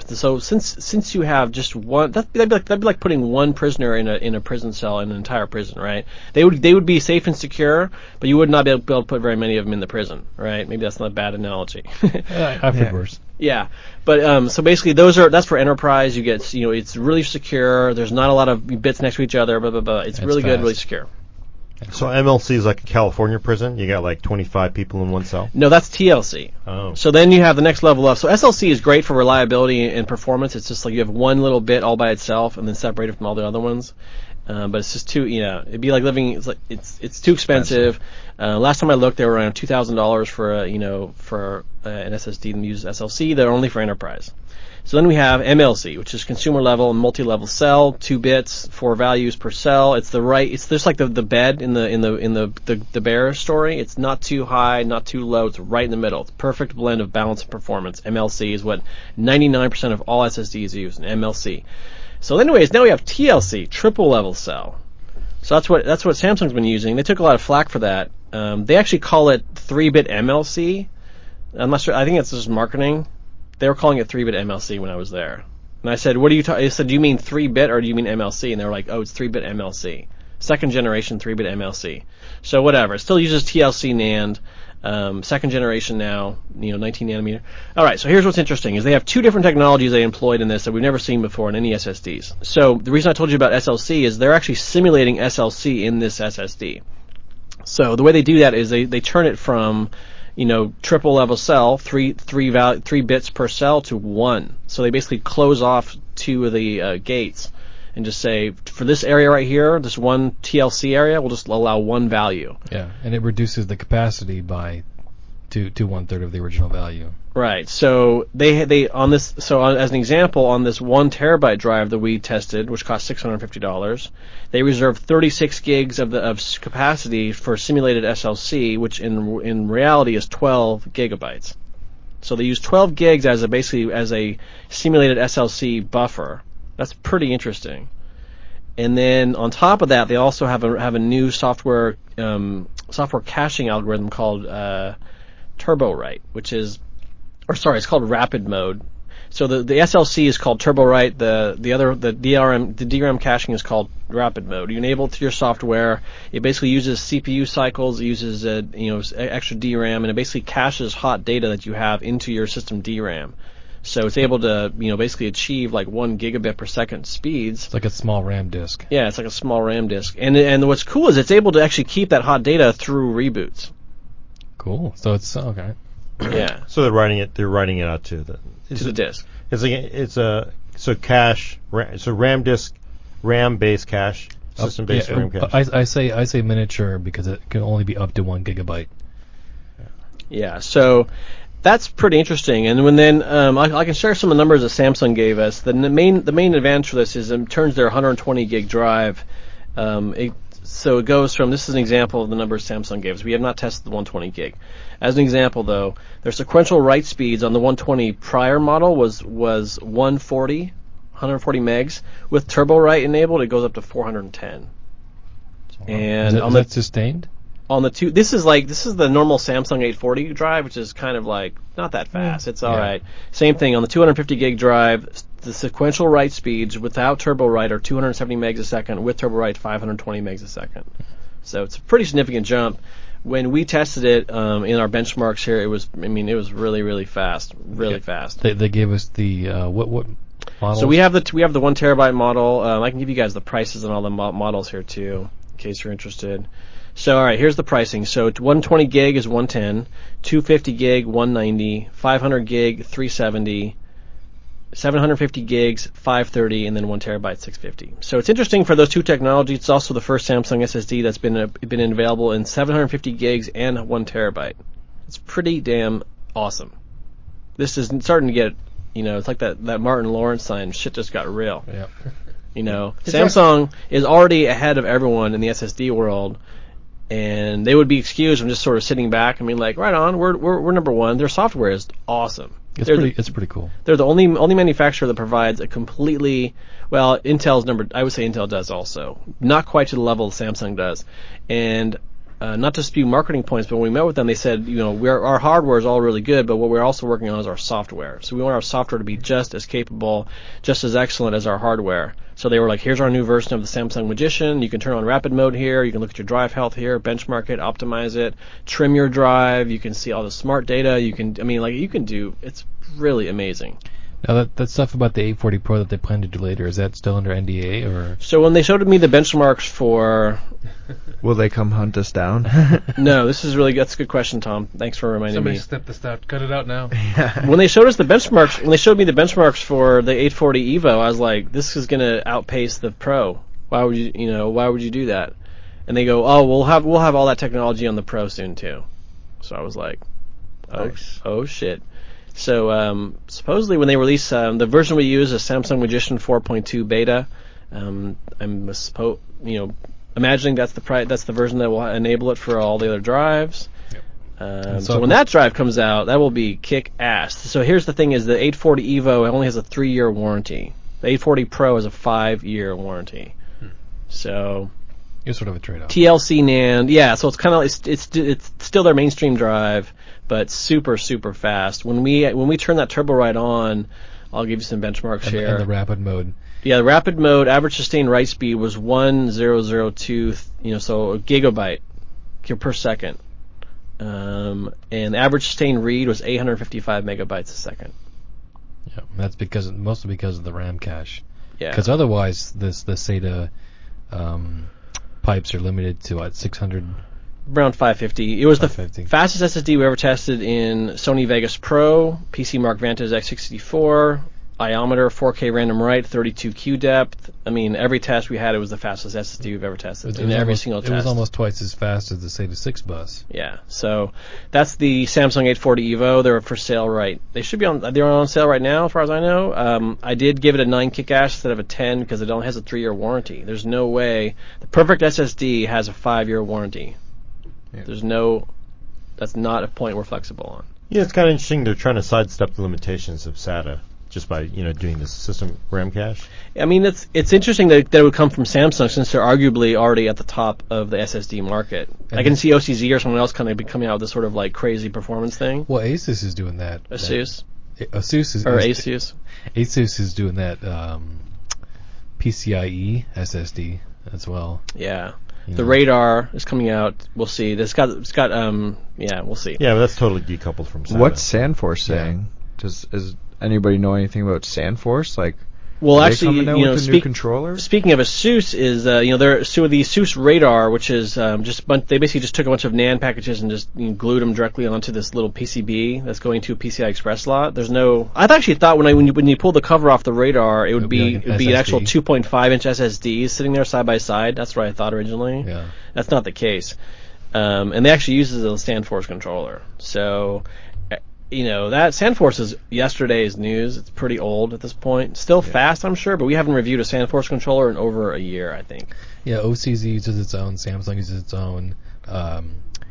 So since you have just one, that'd be like putting one prisoner in a prison cell in an entire prison, right? They would be safe and secure, but you would not be able to put very many of them in the prison, right? Maybe that's not a bad analogy.
I've heard worse.
Yeah, but so basically that's for enterprise. You get it's really secure. There's not a lot of bits next to each other. Blah blah blah. It's really good, really secure.
So MLC is like a California prison? You got like 25 people in one cell?
No, that's TLC.
Oh.
So then you have the next level up. So SLC is great for reliability and performance. It's just like you have one little bit all by itself and then separated from all the other ones. But it's just too, it'd be like living. It's too expensive. Last time I looked, they were around $2,000 for an SSD that uses SLC. They're only for enterprise. So then we have MLC, which is consumer level and multi-level cell, 2 bits, 4 values per cell. It's just like the bed in the bear story. It's not too high, not too low. It's right in the middle. It's a perfect blend of balance and performance. MLC is what 99% of all SSDs use, an MLC. So anyways, now we have TLC, triple level cell. So that's what Samsung's been using. They took a lot of flack for that. They actually call it 3-bit MLC. I'm not sure. I think it's just marketing. They were calling it 3-bit MLC when I was there. And I said, what are you talking? I said, do you mean 3-bit or do you mean MLC? And they were like, oh, it's 3-bit MLC. Second generation 3-bit MLC. So whatever. It still uses TLC NAND. Second generation now, 19 nanometer. All right, so here's what's interesting is they have 2 different technologies they employed in this that we've never seen before in any SSDs. So the reason I told you about SLC is they're actually simulating SLC in this SSD. So the way they do that is they turn it from triple level cell, three bits per cell to 1. So they basically close off 2 of the gates and just say, for this area right here, this one TLC area, we'll just allow 1 value.
Yeah, and it reduces the capacity by to 1/3 of the original value.
Right. So they on this. So as an example, on this 1 terabyte drive that we tested, which cost $650, they reserved 36 gigs of capacity for simulated SLC, which in reality is 12 gigabytes. So they use 12 gigs as a simulated SLC buffer. That's pretty interesting. And then on top of that, they also have a new software caching algorithm called TurboWrite, it's called Rapid Mode. So the SLC is called TurboWrite. The DRM caching is called rapid mode. You enable it through your software. It basically uses CPU cycles, it uses extra DRAM, and it basically caches hot data that you have into your system DRAM. So it's able to basically achieve like 1 gigabit per second speeds.
It's like a small RAM disk.
Yeah, it's like a small RAM disk. And what's cool is it's able to actually keep that hot data through reboots.
Cool. So it's okay.
Yeah.
So they're writing it out to the
disk.
RAM based cache, system based RAM cache.
I say miniature because it can only be up to 1 gigabyte.
Yeah. So that's pretty interesting. And I can share some of the numbers that Samsung gave us. The main advantage for this is it turns their 120 gig drive. So it goes from, this is an example of the numbers Samsung gave us. We have not tested the 120 gig. As an example, though, their sequential write speeds on the 120 prior model was 140 megs. With TurboWrite enabled, it goes up to 410. And
is that sustained?
On the two, this is the normal Samsung 840 drive, which is kind of like not that fast. It's all right. Same thing on the 250 gig drive. The sequential write speeds without TurboWrite are 270 megs a second. With TurboWrite, 520 megs a second. So it's a pretty significant jump. When we tested it in our benchmarks here, it was really, really fast, fast.
They gave us the what models?
So we have the 1 terabyte model. I can give you guys the prices on all the models here too, in case you're interested. So all right, here's the pricing. So 120 gig is 110, 250 gig 190, 500 gig 370, 750 gigs 530, and then 1 terabyte 650. So it's interesting for those two technologies. It's also the first Samsung SSD that's been available in 750 gigs and 1 terabyte. It's pretty damn awesome. This is starting to get, it's like that Martin Lawrence sign. Shit just got real.
Yeah.
Samsung is already ahead of everyone in the SSD world. And they would be excused from just sort of sitting back and being like, right on, we're number one. Their software is awesome.
It's pretty cool.
They're the only manufacturer that provides a completely, well, I would say Intel does also. Not quite to the level Samsung does. And not to spew marketing points, but when we met with them, they said, our hardware is all really good, but what we're also working on is our software. So we want our software to be just as capable, just as excellent as our hardware. So they were like, here's our new version of the Samsung Magician. You can turn on rapid mode here. You can look at your drive health here, benchmark it, optimize it, trim your drive. You can see all the smart data. It's really amazing.
Now that stuff about the 840 Pro that they plan to do later, is that still under NDA or?
So when they showed me the benchmarks for,
will they come hunt us down?
No, this is really good. That's a good question, Tom. Thanks for reminding me.
Somebody step this out. Cut it out now.
When they showed me the benchmarks for the 840 Evo, I was like, this is going to outpace the Pro. Why would you do that? And they go, oh, we'll have all that technology on the Pro soon too. So I was like, oh shit. So supposedly when they release the version we use is Samsung Magician 4.2 beta. I'm imagining that's the version that will enable it for all the other drives. Yep. So when that drive comes out, that will be kick ass. So here's the thing: is the 840 Evo only has a 3-year warranty. The 840 Pro has a 5-year warranty. So
it's sort of a trade-off.
TLC NAND, yeah. So it's kind of it's still their mainstream drive, but super, super fast. When we turn that TurboWrite on, I'll give you some benchmarks here.
And the rapid mode.
Yeah, the rapid mode average sustained write speed was 1002, so a gigabyte per second, and the average sustained read was 855 megabytes a second.
Yeah, that's mostly because of the RAM cache.
Yeah.
Because otherwise, the SATA pipes are limited to 600.
Around 550. It was the fastest SSD we ever tested in Sony Vegas Pro, PC Mark Vantage X64, iometer, 4K random write, 32 Q depth. I mean, every test we had, it was the fastest SSD we've ever tested in every single test.
It was almost twice as fast as the SATA 6 bus.
Yeah, so that's the Samsung 840 Evo. They're for sale They should be they're on sale right now, as far as I know. I did give it a 9 kick-ass instead of a 10 because it only has a 3-year warranty. There's no way. The perfect SSD has a 5-year warranty. Yeah. That's not a point we're flexible on.
Yeah, it's kind of interesting. They're trying to sidestep the limitations of SATA just by doing this system RAM cache.
I mean, it's interesting that it would come from Samsung since they're arguably already at the top of the SSD market. I can see OCZ or someone else kind of be coming out with this sort of like crazy performance thing.
Well, Asus is doing that.
Asus. Asus.
Asus is doing that PCIe SSD as well.
Yeah.
You
The
know.
radar is coming out. We'll see. We'll see.
Yeah, but that's totally decoupled from SATA.
What's Sandforce saying? Does anybody know anything about Sandforce? Like,
Well,
are they
actually,
coming out with a new controller?
Speaking of Asus, is the Asus radar, which is they basically just took a bunch of NAND packages and just glued them directly onto this little PCB that's going to a PCI Express slot. There's no. I actually thought when you pull the cover off the radar, it would be
like an
an actual
SSD.
2.5-inch SSDs sitting there side by side. That's what I thought originally.
Yeah.
That's not the case, and they actually use it as a Sandforce controller. So. That Sandforce is yesterday's news. It's pretty old at this point. Still fast, I'm sure, but we haven't reviewed a Sandforce controller in over a year, I think.
Yeah, OCZ uses its own. Samsung uses its own.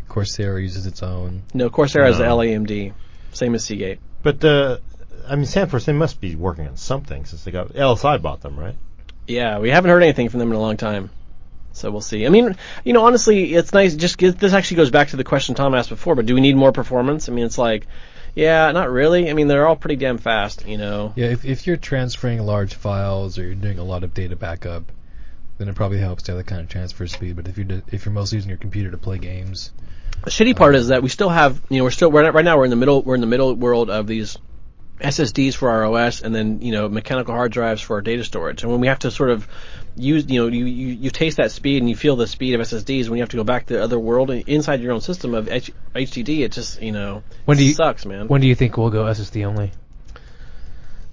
Corsair uses its own.
No, Corsair has the
No.
LAMD, same as Seagate.
But Sandforce, they must be working on something since they got LSI bought them, right?
Yeah, we haven't heard anything from them in a long time. So we'll see. I mean, honestly, it's nice. This actually goes back to the question Tom asked before, but do we need more performance? I mean, it's like, yeah, not really. I mean, they're all pretty damn fast,
Yeah, if you're transferring large files or you're doing a lot of data backup, then it probably helps to have that kind of transfer speed. But if you're mostly using your computer to play games,
The shitty part is that we still have, right now we're in the middle world of these SSDs for our OS, and then mechanical hard drives for our data storage. And when we have to sort of use, you taste that speed and you feel the speed of SSDs. When you have to go back to the other world inside your own system of HDD, it just sucks, man.
When do you think we'll go SSD only?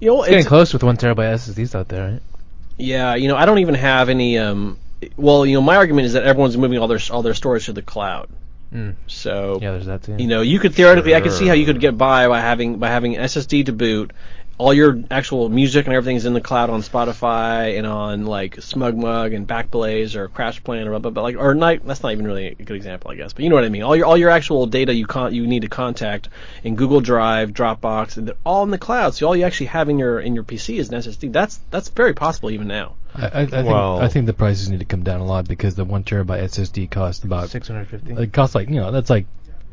It's
Getting close with 1 terabyte SSDs out there, right?
Yeah, I don't even have any. My argument is that everyone's moving all their storage to the cloud. So
Yeah, there's that too.
you could theoretically, I could see how you could get by having SSD to boot. All your actual music and everything is in the cloud on Spotify and on like SmugMug and Backblaze or CrashPlan or that's not even really a good example, I guess. But you know what I mean. All your actual data you need to contact in Google Drive, Dropbox, and they're all in the cloud. So all you actually have in your PC is an SSD. That's very possible even now.
I think the prices need to come down a lot because the 1 terabyte SSD costs about
$650.
It costs that's like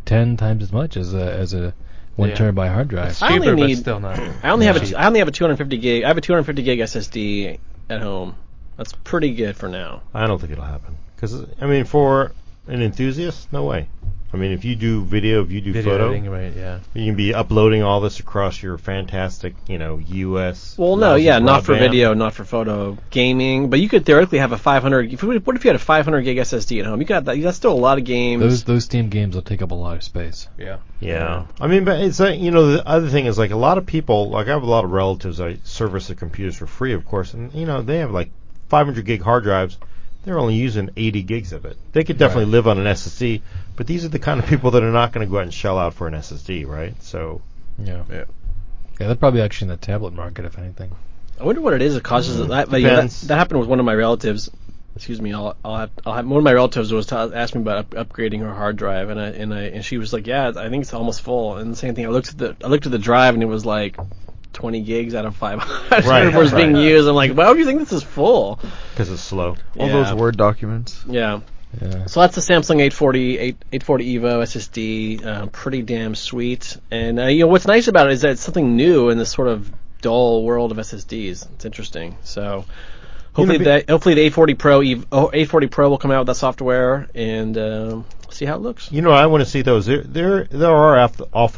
10 times as much as a 1 terabyte hard drive.
It's
I only
cheaper, but
need-
still not.
I only have a 250 gig. I have a 250 gig SSD at home. That's pretty good for now.
I don't think it'll happen. Because, for an enthusiast, no way. If you do video, if you do
Video
photo,
editing, right? Yeah.
you can be uploading all this across your fantastic, US.
Well, no,
lousy
not for
broadband.
video, not for photo, gaming. But you could theoretically have a 500. What if you had a 500 gig SSD at home? You got that. That's still a lot of games.
Those Steam games will take up a lot of space.
Yeah.
Yeah. But it's the other thing is a lot of people, I have a lot of relatives, I service their computers for free, of course, and, they have 500 gig hard drives. They're only using 80 gigs of it. They could definitely live on an SSD, but these are the kind of people that are not going to go out and shell out for an SSD, right? So,
Yeah, they're probably actually in the tablet market, if anything.
I wonder what it is that causes that.
Depends.
That happened with one of my relatives. Excuse me. I'll have one of my relatives was asked me about upgrading her hard drive, and she was like, "Yeah, I think it's almost full." And the same thing. I looked at the drive, and it was like 20 gigs out of 500
Right,
was being
right.
used. I'm like, why would you think this is full?
because it's slow.
All those Word documents.
Yeah.
Yeah.
So that's the Samsung 840 EVO SSD. Pretty damn sweet. And what's nice about it is that it's something new in this sort of dull world of SSDs. It's interesting. So hopefully the 840 Pro will come out with that software and see how it looks.
I want to see those. There are off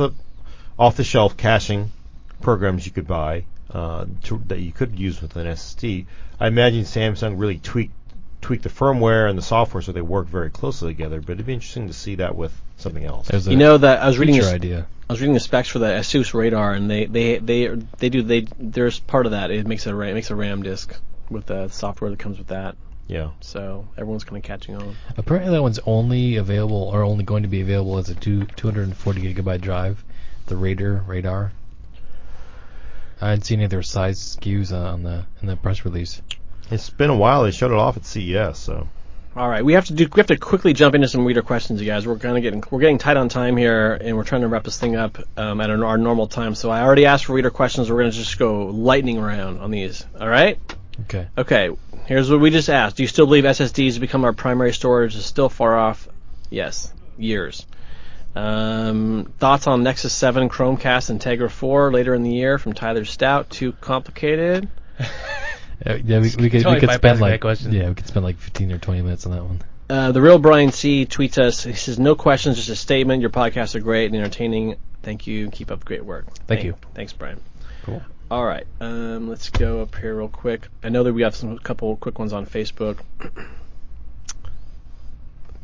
the shelf caching programs you could buy that you could use with an SSD. I imagine Samsung really tweaked the firmware and the software so they work very closely together. But it'd be interesting to see that with something else.
There's a
That I was reading
idea.
I was reading the specs for the Asus radar, and there's part of that. It makes a RAM disk with the software that comes with that.
Yeah.
So everyone's kind of catching on.
Apparently that one's only available or only going to be available as a 240 gigabyte drive. The radar. I hadn't seen any of their size SKUs in the press release.
It's been a while. They showed it off at CES, so.
All right, we have to quickly jump into some reader questions, you guys. We're getting tight on time here, and we're trying to wrap this thing up at our normal time. So I already asked for reader questions. We're going to just go lightning round on these. All right?
Okay.
Okay. Here's what we just asked. Do you still believe SSDs become our primary storage is still far off? Yes. Years. Thoughts on Nexus 7, Chromecast, Integra 4 later in the year from Tyler Stout. Too complicated?
Yeah, we could
Totally
spend
bypassing
like
that question.
we could spend like 15 or 20 minutes on that one.
The real Brian C. tweets us. He says, "No questions, just a statement. Your podcasts are great and entertaining. Thank you. Keep up the great work."
Thank you.
Thanks, Brian.
Cool.
All right. Let's go up here real quick. I know that we have a couple quick ones on Facebook.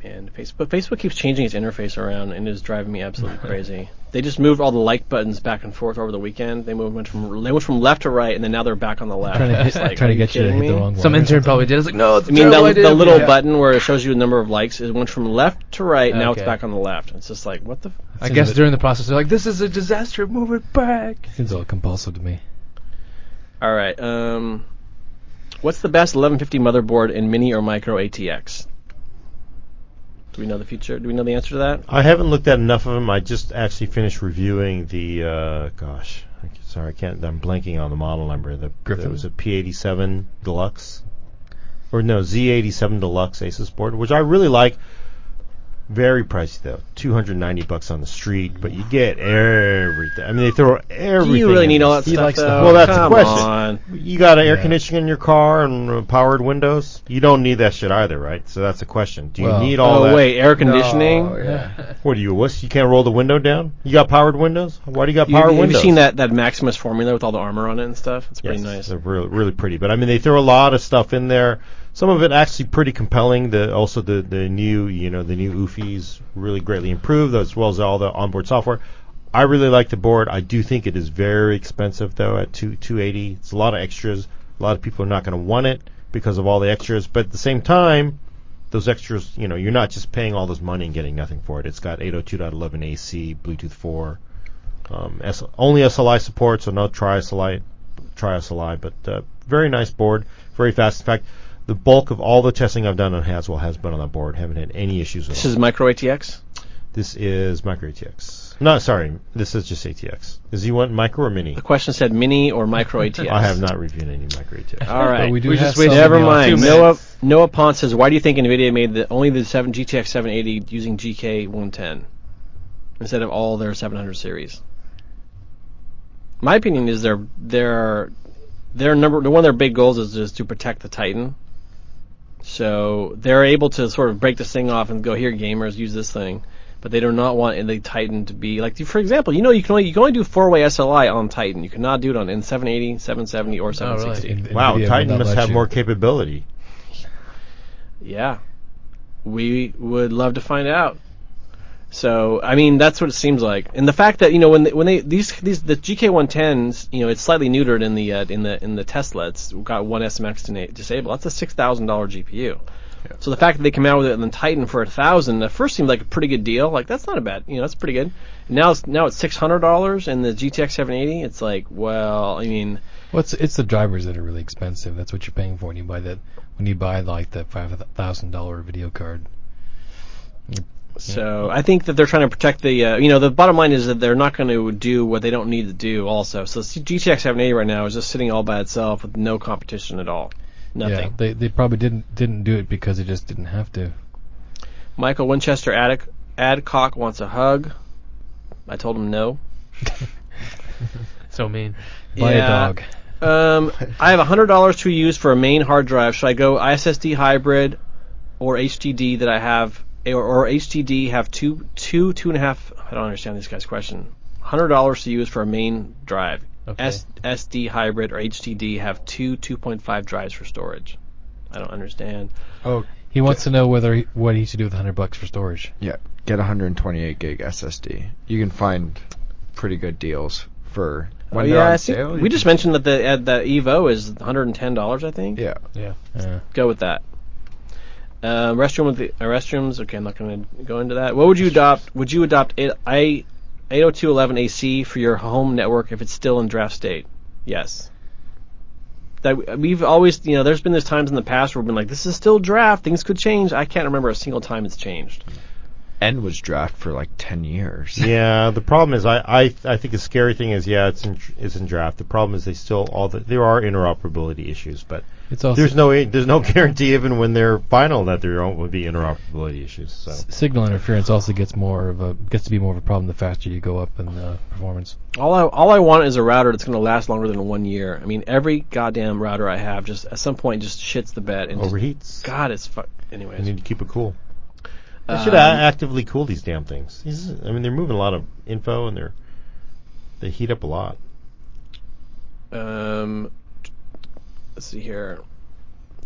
And Facebook keeps changing its interface around and is driving me absolutely crazy. They just moved all the like buttons back and forth over the weekend. They went from left to right, and then now they're back on the left.
Trying to get you to hit the wrong one.
Some intern probably did. It's like, no, it's
I mean,
terrible
the
idea.
little button where it shows you the number of likes, it went from left to right, now it's
Okay.
back on the left. It's just like, what the...
I guess during the process, they're like, this is a disaster, move it back.
Seems all compulsive to me.
All right. What's the best 1150 motherboard in mini or micro ATX? Do we know the future? Do we know the answer to that?
I haven't looked at enough of them. I just actually finished reviewing the, sorry, I can't, I'm blanking on the model number.
Griffin?
There was a P87 Deluxe, or no, Z87 Deluxe Asus board, which I really like. Very pricey though, $290 on the street, but you get everything. I mean, they throw everything.
Do you really
in
need
this.
all that
He
stuff,
likes the-
though?
Well, that's
Come
the question.
on.
You got air
Yeah.
conditioning in your car and powered windows. You don't need that shit either, right? So that's the question. Do you
Well-
need all that?
Oh, wait, air conditioning?
No, yeah.
What do you wuss? You can't roll the window down? You got powered windows? Why do you got powered
Have
windows?
you seen that Maximus formula with all the armor on it and stuff? It's pretty
Yes,
nice.
they're really, really pretty. But I mean, they throw a lot of stuff in there. Some of it actually pretty compelling. The new, the new UFIs really greatly improved, as well as all the onboard software. I really like the board. I do think it is very expensive though at $280. It's a lot of extras. A lot of people are not going to want it because of all the extras. But at the same time, those extras, you're not just paying all this money and getting nothing for it. It's got 802.11 AC, Bluetooth 4, only SLI support, so no tri-SLI, but very nice board, very fast. In fact, the bulk of all the testing I've done on Haswell has been on that board. Haven't had any issues with it.
This is micro ATX?
This is micro ATX. No, sorry, this is just ATX. Does he want micro or mini?
The question said mini or micro ATX.
I have not reviewed any micro ATX.
All right.
But we do
We
have
just wasted
some-
Never
the
mind.
2
Noah
minutes.
Noah Pont says, why do you think NVIDIA made only the GTX 780 using GK 110 instead of all their 700 series? My opinion is one of their big goals is to protect the Titan. So they're able to sort of break this thing off and go, here, gamers, use this thing. But they do not want the Titan to be like, for example, you can only do 4-way SLI on Titan. You cannot do it on N780, 770, or 760.
In-
Wow,
NVIDIA
Titan
will not
must
let
have
you.
more capability.
Yeah, we would love to find out. So I mean, that's what it seems like, and the fact that when they the GK110s, it's slightly neutered in the Tesla. It's got one SMX disabled. That's a $6,000 GPU. So the fact that they come out with it in the Titan for $1,000 at first seemed like a pretty good deal. Like that's not a bad, that's pretty good. Now it's $600 in the GTX 780. It's like, well, I mean,
Well, it's the drivers that are really expensive. That's what you're paying for when you buy that. When you buy like the $5,000 video card.
so I think that they're trying to protect the bottom line is that they're not going to do what they don't need to do also. So GTX 780 right now is just sitting all by itself with no competition at all. Nothing.
Yeah, they probably didn't do it because they just didn't have to.
Michael Winchester Adcock wants a hug. I told him no.
So mean.
Buy a dog.
I have $100 to use for a main hard drive. Should I go SSD hybrid or HDD that I have, or HDD have two and a half? I don't understand this guy's question. $100 to use for a main drive.
Okay.
SD hybrid or HDD have 2.5 drives for storage. I don't understand.
Oh,
He wants to know what he should do with $100 for storage.
yeah. Get 128 gig SSD. You can find pretty good deals for when they're
I
on
think
sale.
we just mentioned that the Evo is $110, I think.
Yeah.
Yeah.
Go with that. Restrooms. Okay, I'm not going to go into that. What would you adopt? Would you adopt 802.11 AC for your home network if it's still in draft state? Yes. That we've always, there's been those times in the past where we've been like, this is still draft. Things could change. I can't remember a single time it's changed.
N was draft for like 10 years.
Yeah, the problem is I think the scary thing is it's in draft. The problem is there are interoperability issues, but
It's also
there's no guarantee even when they're final that there won't be interoperability issues. So
signal interference also gets to be more of a problem the faster you go up in performance.
All I want is a router that's going to last longer than 1 year. I mean, every goddamn router I have just at some point just shits the bed and
overheats.
God, it's anyways.
You need to keep it cool. They should actively cool these damn things. They're moving a lot of info and they heat up a lot.
Let's see here.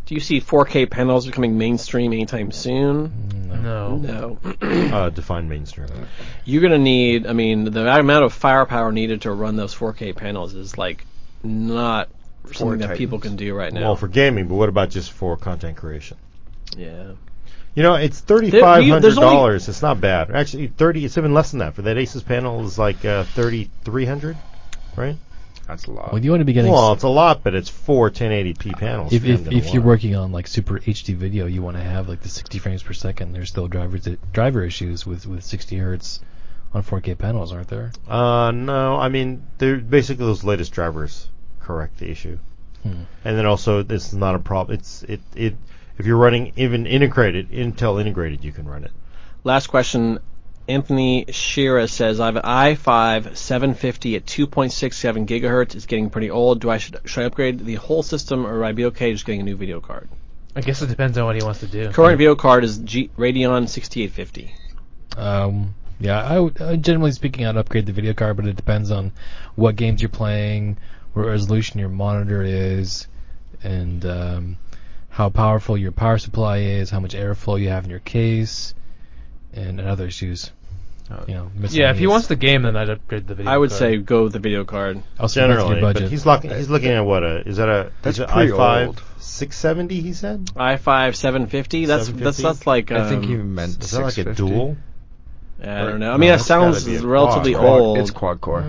Do you see 4K panels becoming mainstream anytime soon?
No.
Define mainstream.
You're going to need, the amount of firepower needed to run those 4K panels is like not something that people can do right now.
Well, for gaming, but what about just for content creation?
Yeah.
It's $3,500. It's not bad. Actually, it's even less than that. For that Asus panel is like $3,300, right?
That's a lot.
Well, you want to be getting.
Well, it's a lot, but it's 4 1080p panels.
If you're working on like super HD video, you want to have like the 60 frames per second. There's still driver issues with 60 hertz on 4K panels, aren't there?
No. They're basically those latest drivers correct the issue, and then also this is not a problem. If you're running even Intel integrated, you can run it.
Last question. Anthony Shearer says, I have an i5 750 at 2.67 gigahertz. It's getting pretty old. Should I upgrade the whole system, or would I be okay just getting a new video card?
I guess it depends on what he wants to do.
Current video card is Radeon 6850.
Yeah, I would, generally speaking, I'd upgrade the video card, but it depends on what games you're playing, what resolution your monitor is, and how powerful your power supply is, how much airflow you have in your case, and other issues.
Yeah, if he wants the game, then I'd upgrade the video card.
I would say go with the video card.
Also,
Generally,
budget.
but he's looking at what is that
That's
is it
pretty
i5
old.
670? He said
i5 750. That's like.
I think he meant
is that like a
650.
dual?
I don't know.
No,
That
that's
sounds
gotta be a
relatively
quad.
old.
It's quad core.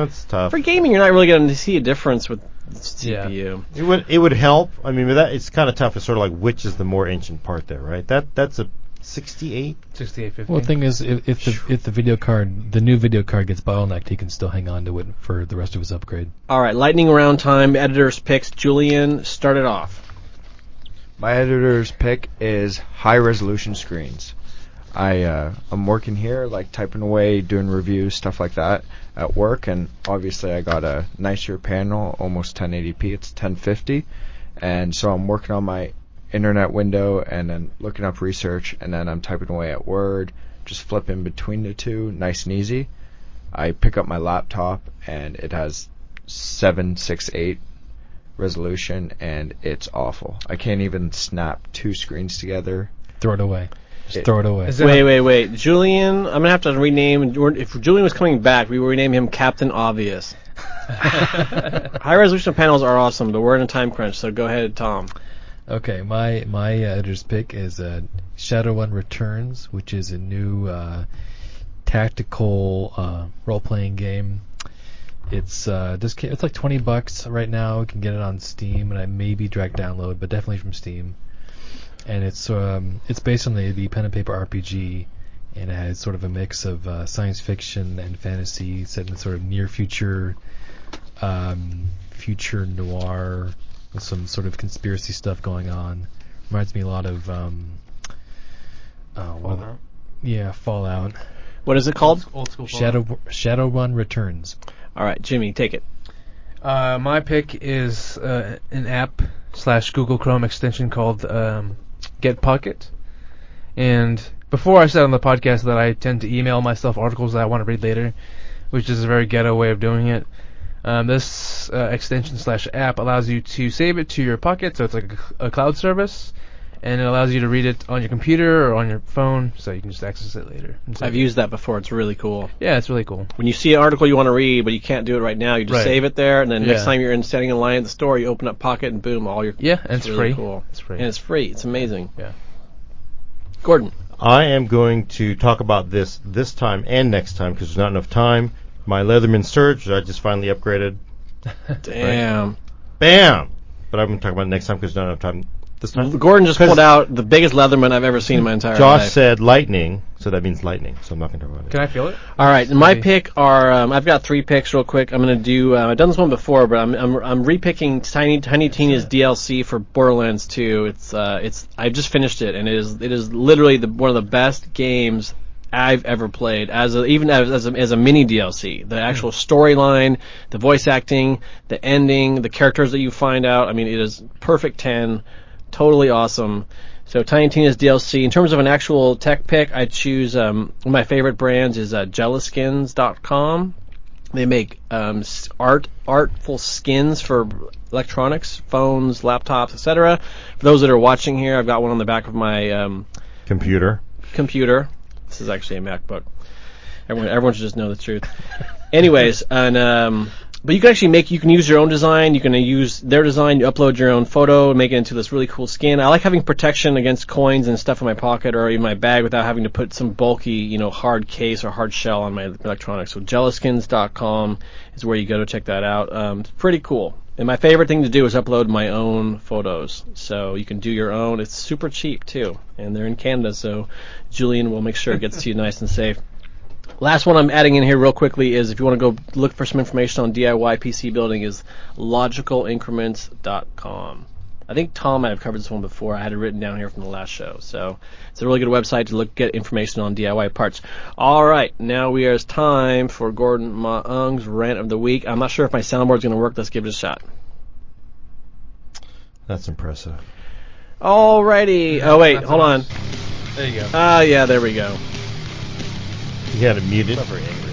It's tough.
For gaming, you're not really going to see a difference with CPU.
It would help. But that it's kind of tough. It's sort of like which is the more ancient part there, right? That's a
6850.
Well, the thing is, if the video card, the new video card gets bottlenecked, he can still hang on to it for the rest of his upgrade.
All right, lightning round time. Editor's picks. Julian, start it off.
My editor's pick is high resolution screens. I'm working here, like typing away, doing reviews, stuff like that at work, and obviously I got a nicer panel, almost 1080p. It's 1050, and so I'm working on my internet window and then looking up research, and then I'm typing away at Word, just flipping between the two, nice and easy. I pick up my laptop and it has 768 resolution, and it's awful. I can't even snap two screens together.
Throw it away. Just throw it away.
Wait. Julian, I'm going to have to rename. If Julian was coming back, we would rename him Captain Obvious. High resolution panels are awesome, but we're in a time crunch, so go ahead, Tom.
Okay, my editor's pick is Shadowrun Returns, which is a new tactical role-playing game. It's like $20 right now. You can get it on Steam, and I maybe direct download, but definitely from Steam. And it's based on the pen and paper RPG, and it has sort of a mix of science fiction and fantasy set in sort of near future, future noir with some sort of conspiracy stuff going on. Reminds me a lot of Fallout.
What is it called?
Old school Fallout.
Shadowrun Returns.
All right, Jimmy, take it.
My pick is an app / Google Chrome extension called Get Pocket. And before I said on the podcast that I tend to email myself articles that I want to read later, which is a very ghetto way of doing it. This extension / app allows you to save it to your Pocket, so it's like a cloud service, and it allows you to read it on your computer or on your phone, so you can just access it later.
I've used that before. It's really cool.
Yeah, it's really cool.
When you see an article you want to read, but you can't do it right now, you just save it there, and then next time you're standing in line at the store, you open up Pocket, and boom, all your...
Yeah, and it's
really
free.
Cool.
It's free.
And it's free. It's amazing.
Yeah.
Gordon.
I am going to talk about this time and next time because there's not enough time. My Leatherman Surge, I just finally upgraded.
Damn.
Bam! But I'm going to talk about it next time because there's not enough time this time?
Gordon just pulled out the biggest Leatherman I've ever seen in my entire
Josh
life.
said lightning, so that means lightning. So I'm not going to talk about it.
Can I feel it?
All right, my
Maybe.
pick are. I've got 3 picks real quick. I'm going to do. I've done this one before, but I'm repicking Tiny Tina's DLC for Borderlands 2. I just finished it, and it is literally one of the best games I've ever played. Even as a mini DLC, the actual storyline, the voice acting, the ending, the characters that you find out. I mean, it is perfect 10. Totally awesome. So Tiny Tina's DLC. In terms of an actual tech pick, I'd choose one of my favorite brands is Jelliskins.com. They make artful skins for electronics, phones, laptops, etc. For those that are watching here, I've got one on the back of my
Computer.
This is actually a MacBook. Everyone should just know the truth. Anyways, but you can actually you can use your own design. You can use their design. You upload your own photo and make it into this really cool skin. I like having protection against coins and stuff in my pocket or in my bag without having to put some bulky, hard case or hard shell on my electronics. So Jelliskins.com is where you go to check that out. It's pretty cool. And my favorite thing to do is upload my own photos. So you can do your own. It's super cheap too. And they're in Canada, so Julian will make sure it gets to you nice and safe. Last one I'm adding in here real quickly is if you want to go look for some information on DIY PC building is logicalincrements.com. I think Tom might have covered this one before. I had it written down here from the last show. So it's a really good website to get information on DIY parts. All right, now it's time for Gordon Maung's Rant of the Week. I'm not sure if my soundboard's going to work. Let's give it a shot.
That's impressive.
Alrighty. Oh, wait, hold on.
There you go.
Yeah, there we go.
You had it muted.
I'm very angry.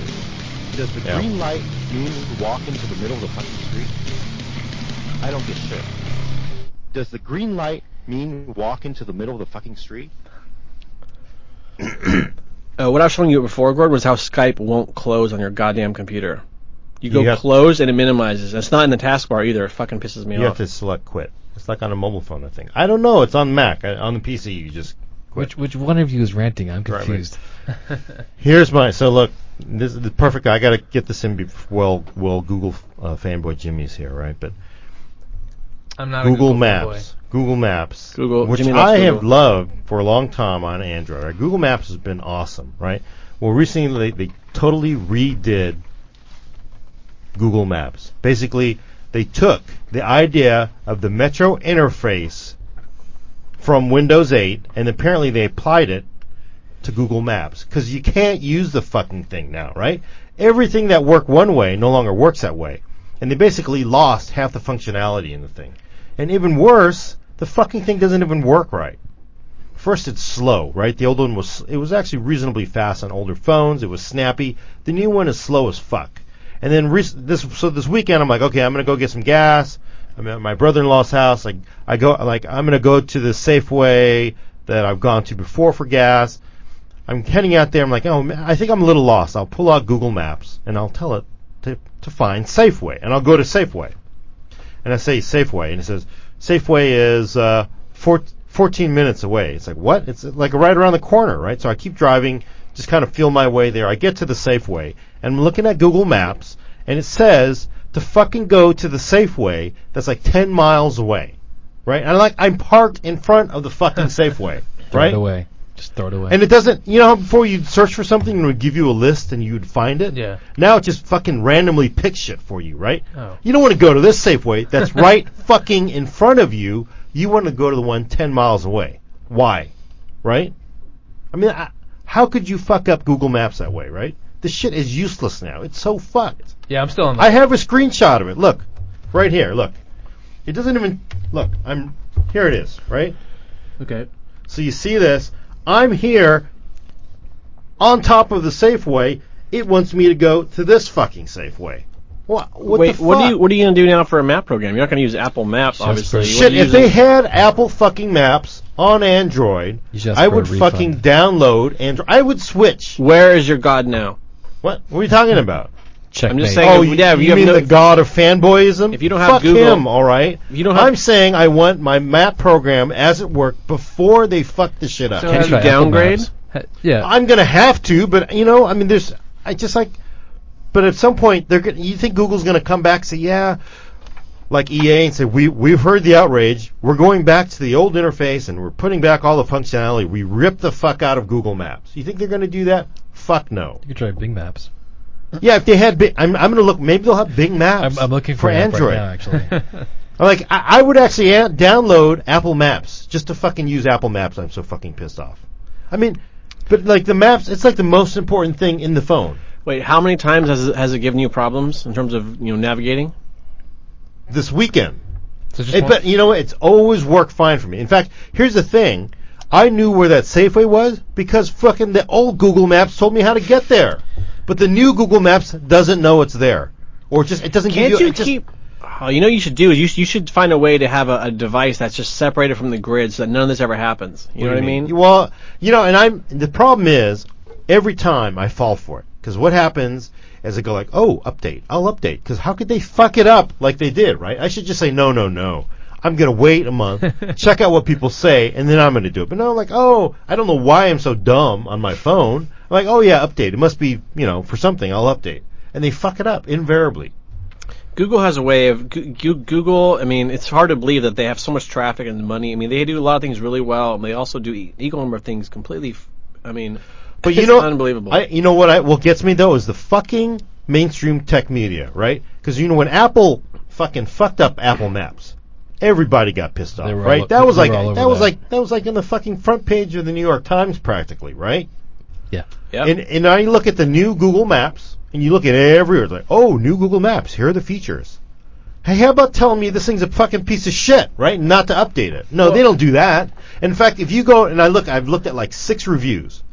Does the green light mean walk into the middle of the fucking street? I don't get shit. Does the green light mean walk into the middle of the fucking street?
What I was showing you before, Gordon, was how Skype won't close on your goddamn computer. You go
You have-
close and it minimizes. It's not in the taskbar either. It fucking pisses me
You have
off.
to select quit. It's like on a mobile phone, I think. I don't know. It's on Mac. On the PC, you just quit.
Which one of you is ranting? I'm
Right,
confused.
Here's so look, this is the perfect. I got to get this in before Google fanboy Jimmy's here, right? But
I'm not
Google
a Google
Maps, which
Jimmy loves
I have
Google.
loved for a long time on Android. Right? Google Maps has been awesome, right? Well, recently they totally redid Google Maps. Basically, they took the idea of the Metro interface from Windows 8, and apparently they applied it to Google Maps, because you can't use the fucking thing now, right? Everything that worked one way no longer works that way, and they basically lost half the functionality in the thing. And even worse, the fucking thing doesn't even work right. First, it's slow, right? The old one was actually reasonably fast on older phones. It was snappy. The new one is slow as fuck. And then this weekend, I'm like, okay, I'm gonna go get some gas. I'm at my brother-in-law's house. I'm gonna go to the Safeway that I've gone to before for gas. I'm heading out there. I'm like, oh, man, I think I'm a little lost. I'll pull out Google Maps and I'll tell it to find Safeway, and I'll go to Safeway. And I say Safeway, and it says Safeway is 14 minutes away. It's like, what? It's like right around the corner, right? So I keep driving, just kind of feel my way there. I get to the Safeway, and I'm looking at Google Maps, and it says to fucking go to the Safeway that's like 10 miles away, right? And I'm parked in front of the fucking Safeway,
Throw
right?
it away. Just throw it away.
And it doesn't, how before you'd search for something and it would give you a list and you'd find it?
Yeah.
Now it just fucking randomly picks shit for you, right?
Oh.
You don't want to go to this Safeway that's right fucking in front of you. You want to go to the one 10 miles away. Why? Right? I mean, how could you fuck up Google Maps that way, right? This shit is useless now. It's so fucked.
Yeah, I'm still on.
I have a screenshot of it. Look. Right here. Look. It doesn't even... Look. Here it is, right?
Okay.
So you see this. I'm here on top of the Safeway. It wants me to go to this fucking Safeway. What
Wait,
the fuck?
what are you going to do now for a map program? You're not going to use Apple Maps,
Just
obviously.
for
What
Shit,
are you
if they
using?
had Apple fucking Maps on Android,
You should ask
I
for a
would
refund.
fucking download Android. I would switch.
Where is your God now?
What are you talking about?
Checkmate.
I'm just saying-
Oh,
yeah,
you
you have
mean
no-
the god of fanboyism?
If you don't have
Fuck
Google-
him, all right?
If you don't have-
I'm saying I want my map program as it worked before they fucked the shit up.
So
Can't
have
try
you
Apple
downgrade?
Maps. Yeah.
I'm gonna have to, but I mean, but at some point, you think Google's gonna come back and say, yeah, like EA and say, we've heard the outrage. We're going back to the old interface and we're putting back all the functionality. We ripped the fuck out of Google Maps. You think they're going to do that? Fuck no.
You could try Bing Maps.
Yeah, if they had Bing, I'm going to look. Maybe they'll have Bing Maps.
I'm looking
for
an app
Android.
right now, actually.
Like, I would actually download Apple Maps just to fucking use Apple Maps. I'm so fucking pissed off. I mean, but like the maps, it's like the most important thing in the phone.
Wait, how many times has it given you problems in terms of navigating?
This weekend.
So just
But you know what? It's always worked fine for me. In fact, here's the thing. I knew where that Safeway was because fucking the old Google Maps told me how to get there. But the new Google Maps doesn't know it's there. Or just it doesn't
Can't
give you...
you keep... Oh, you know what you should do is you should find a way to have a device that's just separated from the grid so that none of this ever happens. You know what I mean?
Well, and the problem is every time I fall for it. Because what happens is I go like, oh, update. I'll update. Because how could they fuck it up like they did, right? I should just say, no. I'm going to wait a month, check out what people say, and then I'm going to do it. But no, I'm like, oh, I don't know why I'm so dumb on my phone. I'm like, oh, yeah, update. It must be, for something. I'll update. And they fuck it up, invariably.
Google has a way of... Google, I mean, it's hard to believe that they have so much traffic and money. I mean, they do a lot of things really well, and they also do equal number of things completely... But it's unbelievable.
What gets me, though, is the fucking mainstream tech media, right? Because, when Apple fucking fucked up Apple Maps, everybody got pissed off, right? That was like in the fucking front page of the New York Times, practically, right?
Yeah.
Yep.
And I look at the new Google Maps, and you look at everywhere, it's like, oh, new Google Maps, here are the features. Hey, how about telling me this thing's a fucking piece of shit, right? Not to update it. No, they don't do that. In fact, if you go and I've looked at like 6 reviews.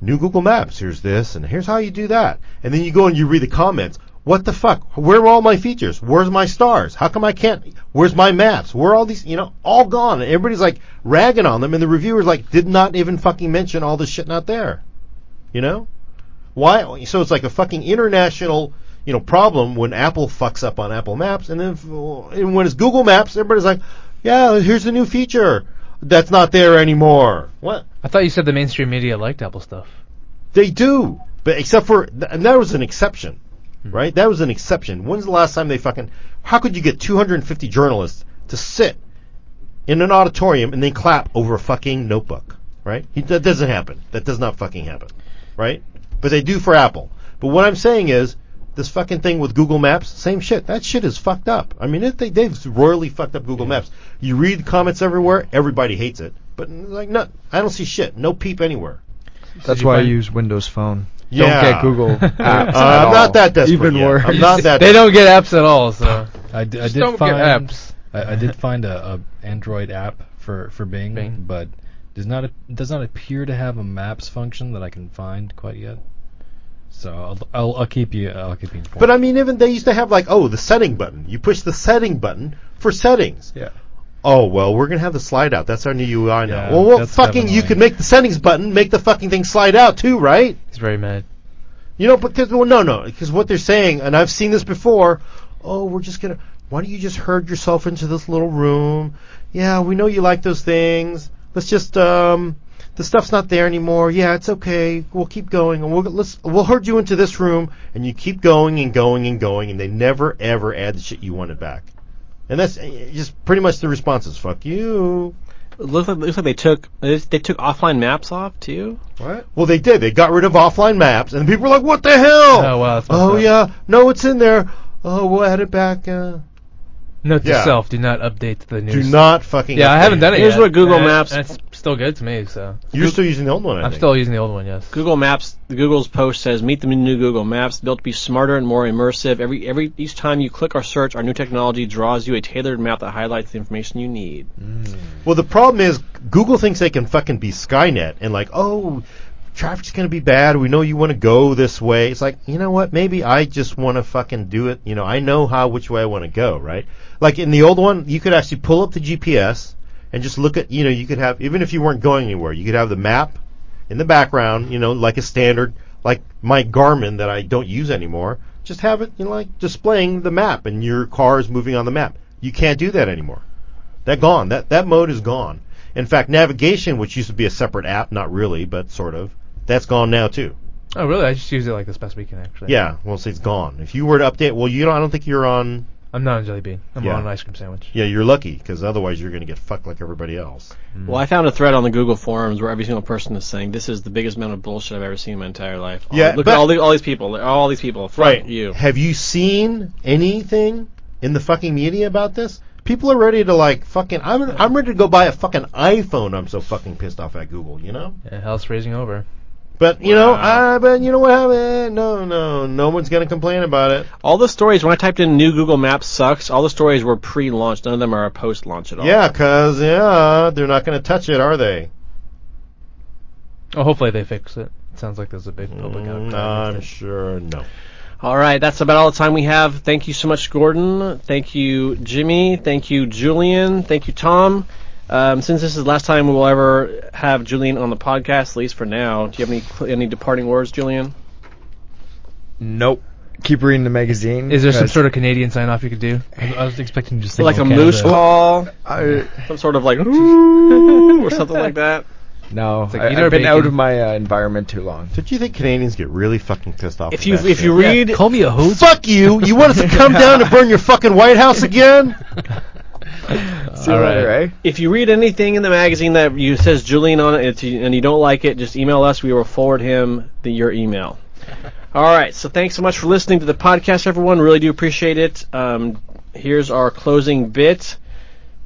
New Google Maps, here's this, and here's how you do that. And then you go and you read the comments. What the fuck? Where are all my features? Where's my stars? How come I can't? Where's my maps? Where are all these, all gone? And everybody's like ragging on them, and the reviewers like did not even fucking mention all this shit not there. Why? So it's like a fucking international, problem when Apple fucks up on Apple Maps, and then when it's Google Maps, everybody's like, yeah, here's the new feature that's not there anymore. What?
I thought you said the mainstream media liked Apple stuff.
They do, but except for, and that was an exception, right? That was an exception. When's the last time they fucking, how could you get 250 journalists to sit in an auditorium and then clap over a fucking notebook, right? That doesn't happen. That does not fucking happen, right? But they do for Apple. But what I'm saying is, this fucking thing with Google Maps, same shit. That shit is fucked up. I mean, they've royally fucked up Google Maps. You read the comments everywhere, everybody hates it. But like, no, I don't see shit. No peep anywhere.
That's why I use Windows Phone.
Yeah.
Don't get Google apps at
I'm
all.
not that desperate.
Even
yet.
worse.
I'm not that.
They don't get apps at all, so
I did
don't
find
get apps.
I did find a Android app for Bing, but does not appear to have a maps function that I can find quite yet. So I'll keep you informed.
But I mean, even they used to have like, the setting button. You push the setting button for settings.
Yeah.
Oh, well, we're going to have the slide out. That's our new UI now.
Yeah,
Well,
that's
fucking,
kinda
you could make the settings button, make the fucking thing slide out too, right?
He's very mad.
Because, because what they're saying, and I've seen this before, we're just going to, why don't you just herd yourself into this little room? Yeah, we know you like those things. Let's just, the stuff's not there anymore. Yeah, it's okay. We'll keep going, and we'll herd you into this room, and you keep going and going and going, and they never ever add the shit you wanted back. And that's just pretty much the responses. Fuck you.
It looks like they took offline maps off too.
What? Well, they did. They got rid of offline maps, and people were like, "What the hell?"
Oh wow. That's
oh yeah. No, it's in there. Oh, we'll add it back.
Note to self: do not update the news.
Do not fucking.
Yeah, I haven't done it yet.
Here's what Google Maps.
It's still good to me. So
you're still using the old one.
I'm still using the old one. Yes.
Google Maps. Google's post says, "Meet the new Google Maps, built to be smarter and more immersive. Each time you click or search, our new technology draws you a tailored map that highlights the information you need."
Well, the problem is Google thinks they can fucking be Skynet and like, traffic's going to be bad. We know you want to go this way. It's like, you know what? Maybe I just want to fucking do it. I know which way I want to go, right? Like in the old one, you could actually pull up the GPS and just look at, you could have, even if you weren't going anywhere, you could have the map in the background, like a standard, like my Garmin that I don't use anymore. Just have it, like displaying the map and your car is moving on the map. You can't do that anymore. That's gone. That mode is gone. In fact, navigation, which used to be a separate app, not really, but sort of, that's gone now too.
Oh, really? I just used it like this past weekend, actually.
Yeah, well, see, it's gone. If you were to update, I don't think you're on
I'm not on Jelly Bean. I'm
Yeah.
on an ice cream sandwich.
Yeah, you're lucky, because otherwise you're going to get fucked like everybody else.
Well, I found a thread on the Google forums where every single person is saying this is the biggest amount of bullshit I've ever seen in my entire life.
Yeah,
Look
but-
at all these people. All these people. Fuck you.
Have you seen anything in the fucking media about this? People are ready to like fucking. I'm ready to go buy a fucking iPhone. I'm so fucking pissed off at Google. You know.
Yeah, hell's freezing over.
But you know, but you know what happened? No one's gonna complain about it.
All the stories, when I typed in new Google Maps sucks, all the stories were pre-launch. None of them are a post-launch at all.
Yeah, 'cause they're not gonna touch it, are they?
Oh, hopefully they fix it. It sounds like there's a big public outcry.
I'm sure no.
All right, that's about all the time we have. Thank you so much, Gordon. Thank you, Jimmy. Thank you, Julian. Thank you, Tom. Since this is the last time we will ever have Julian on the podcast, at least for now, do you have any departing words, Julian?
Nope. Keep reading the magazine.
Is there some sort of Canadian sign-off you could do?
I was expecting just
Like a
Canada.
moose call? Some sort of like, or something like that?
No,
like
I've
eat our
been out
bacon.
of my environment too long.
Did you think Canadians get really fucking pissed off?
If
with that
you
shit?
read...
Call me a hose.
Fuck you! You want us to come down to burn your fucking White House again?
See you later, eh?
If you read anything in the magazine that says Julian on it and you don't like it, just email us. We will forward him your email. All right. So thanks so much for listening to the podcast, everyone. Really do appreciate it. Here's our closing bit.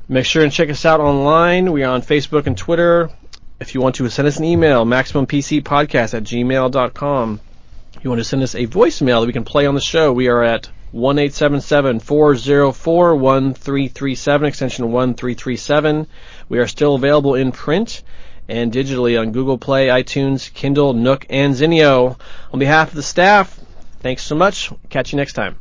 Make sure and check us out online. We are on Facebook and Twitter. If you want to send us an email, MaximumPCPodcast@gmail.com. If you want to send us a voicemail that we can play on the show, we are at 1-877-404-1337, extension 1337. We are still available in print and digitally on Google Play, iTunes, Kindle, Nook, and Zinio. On behalf of the staff, thanks so much. Catch you next time.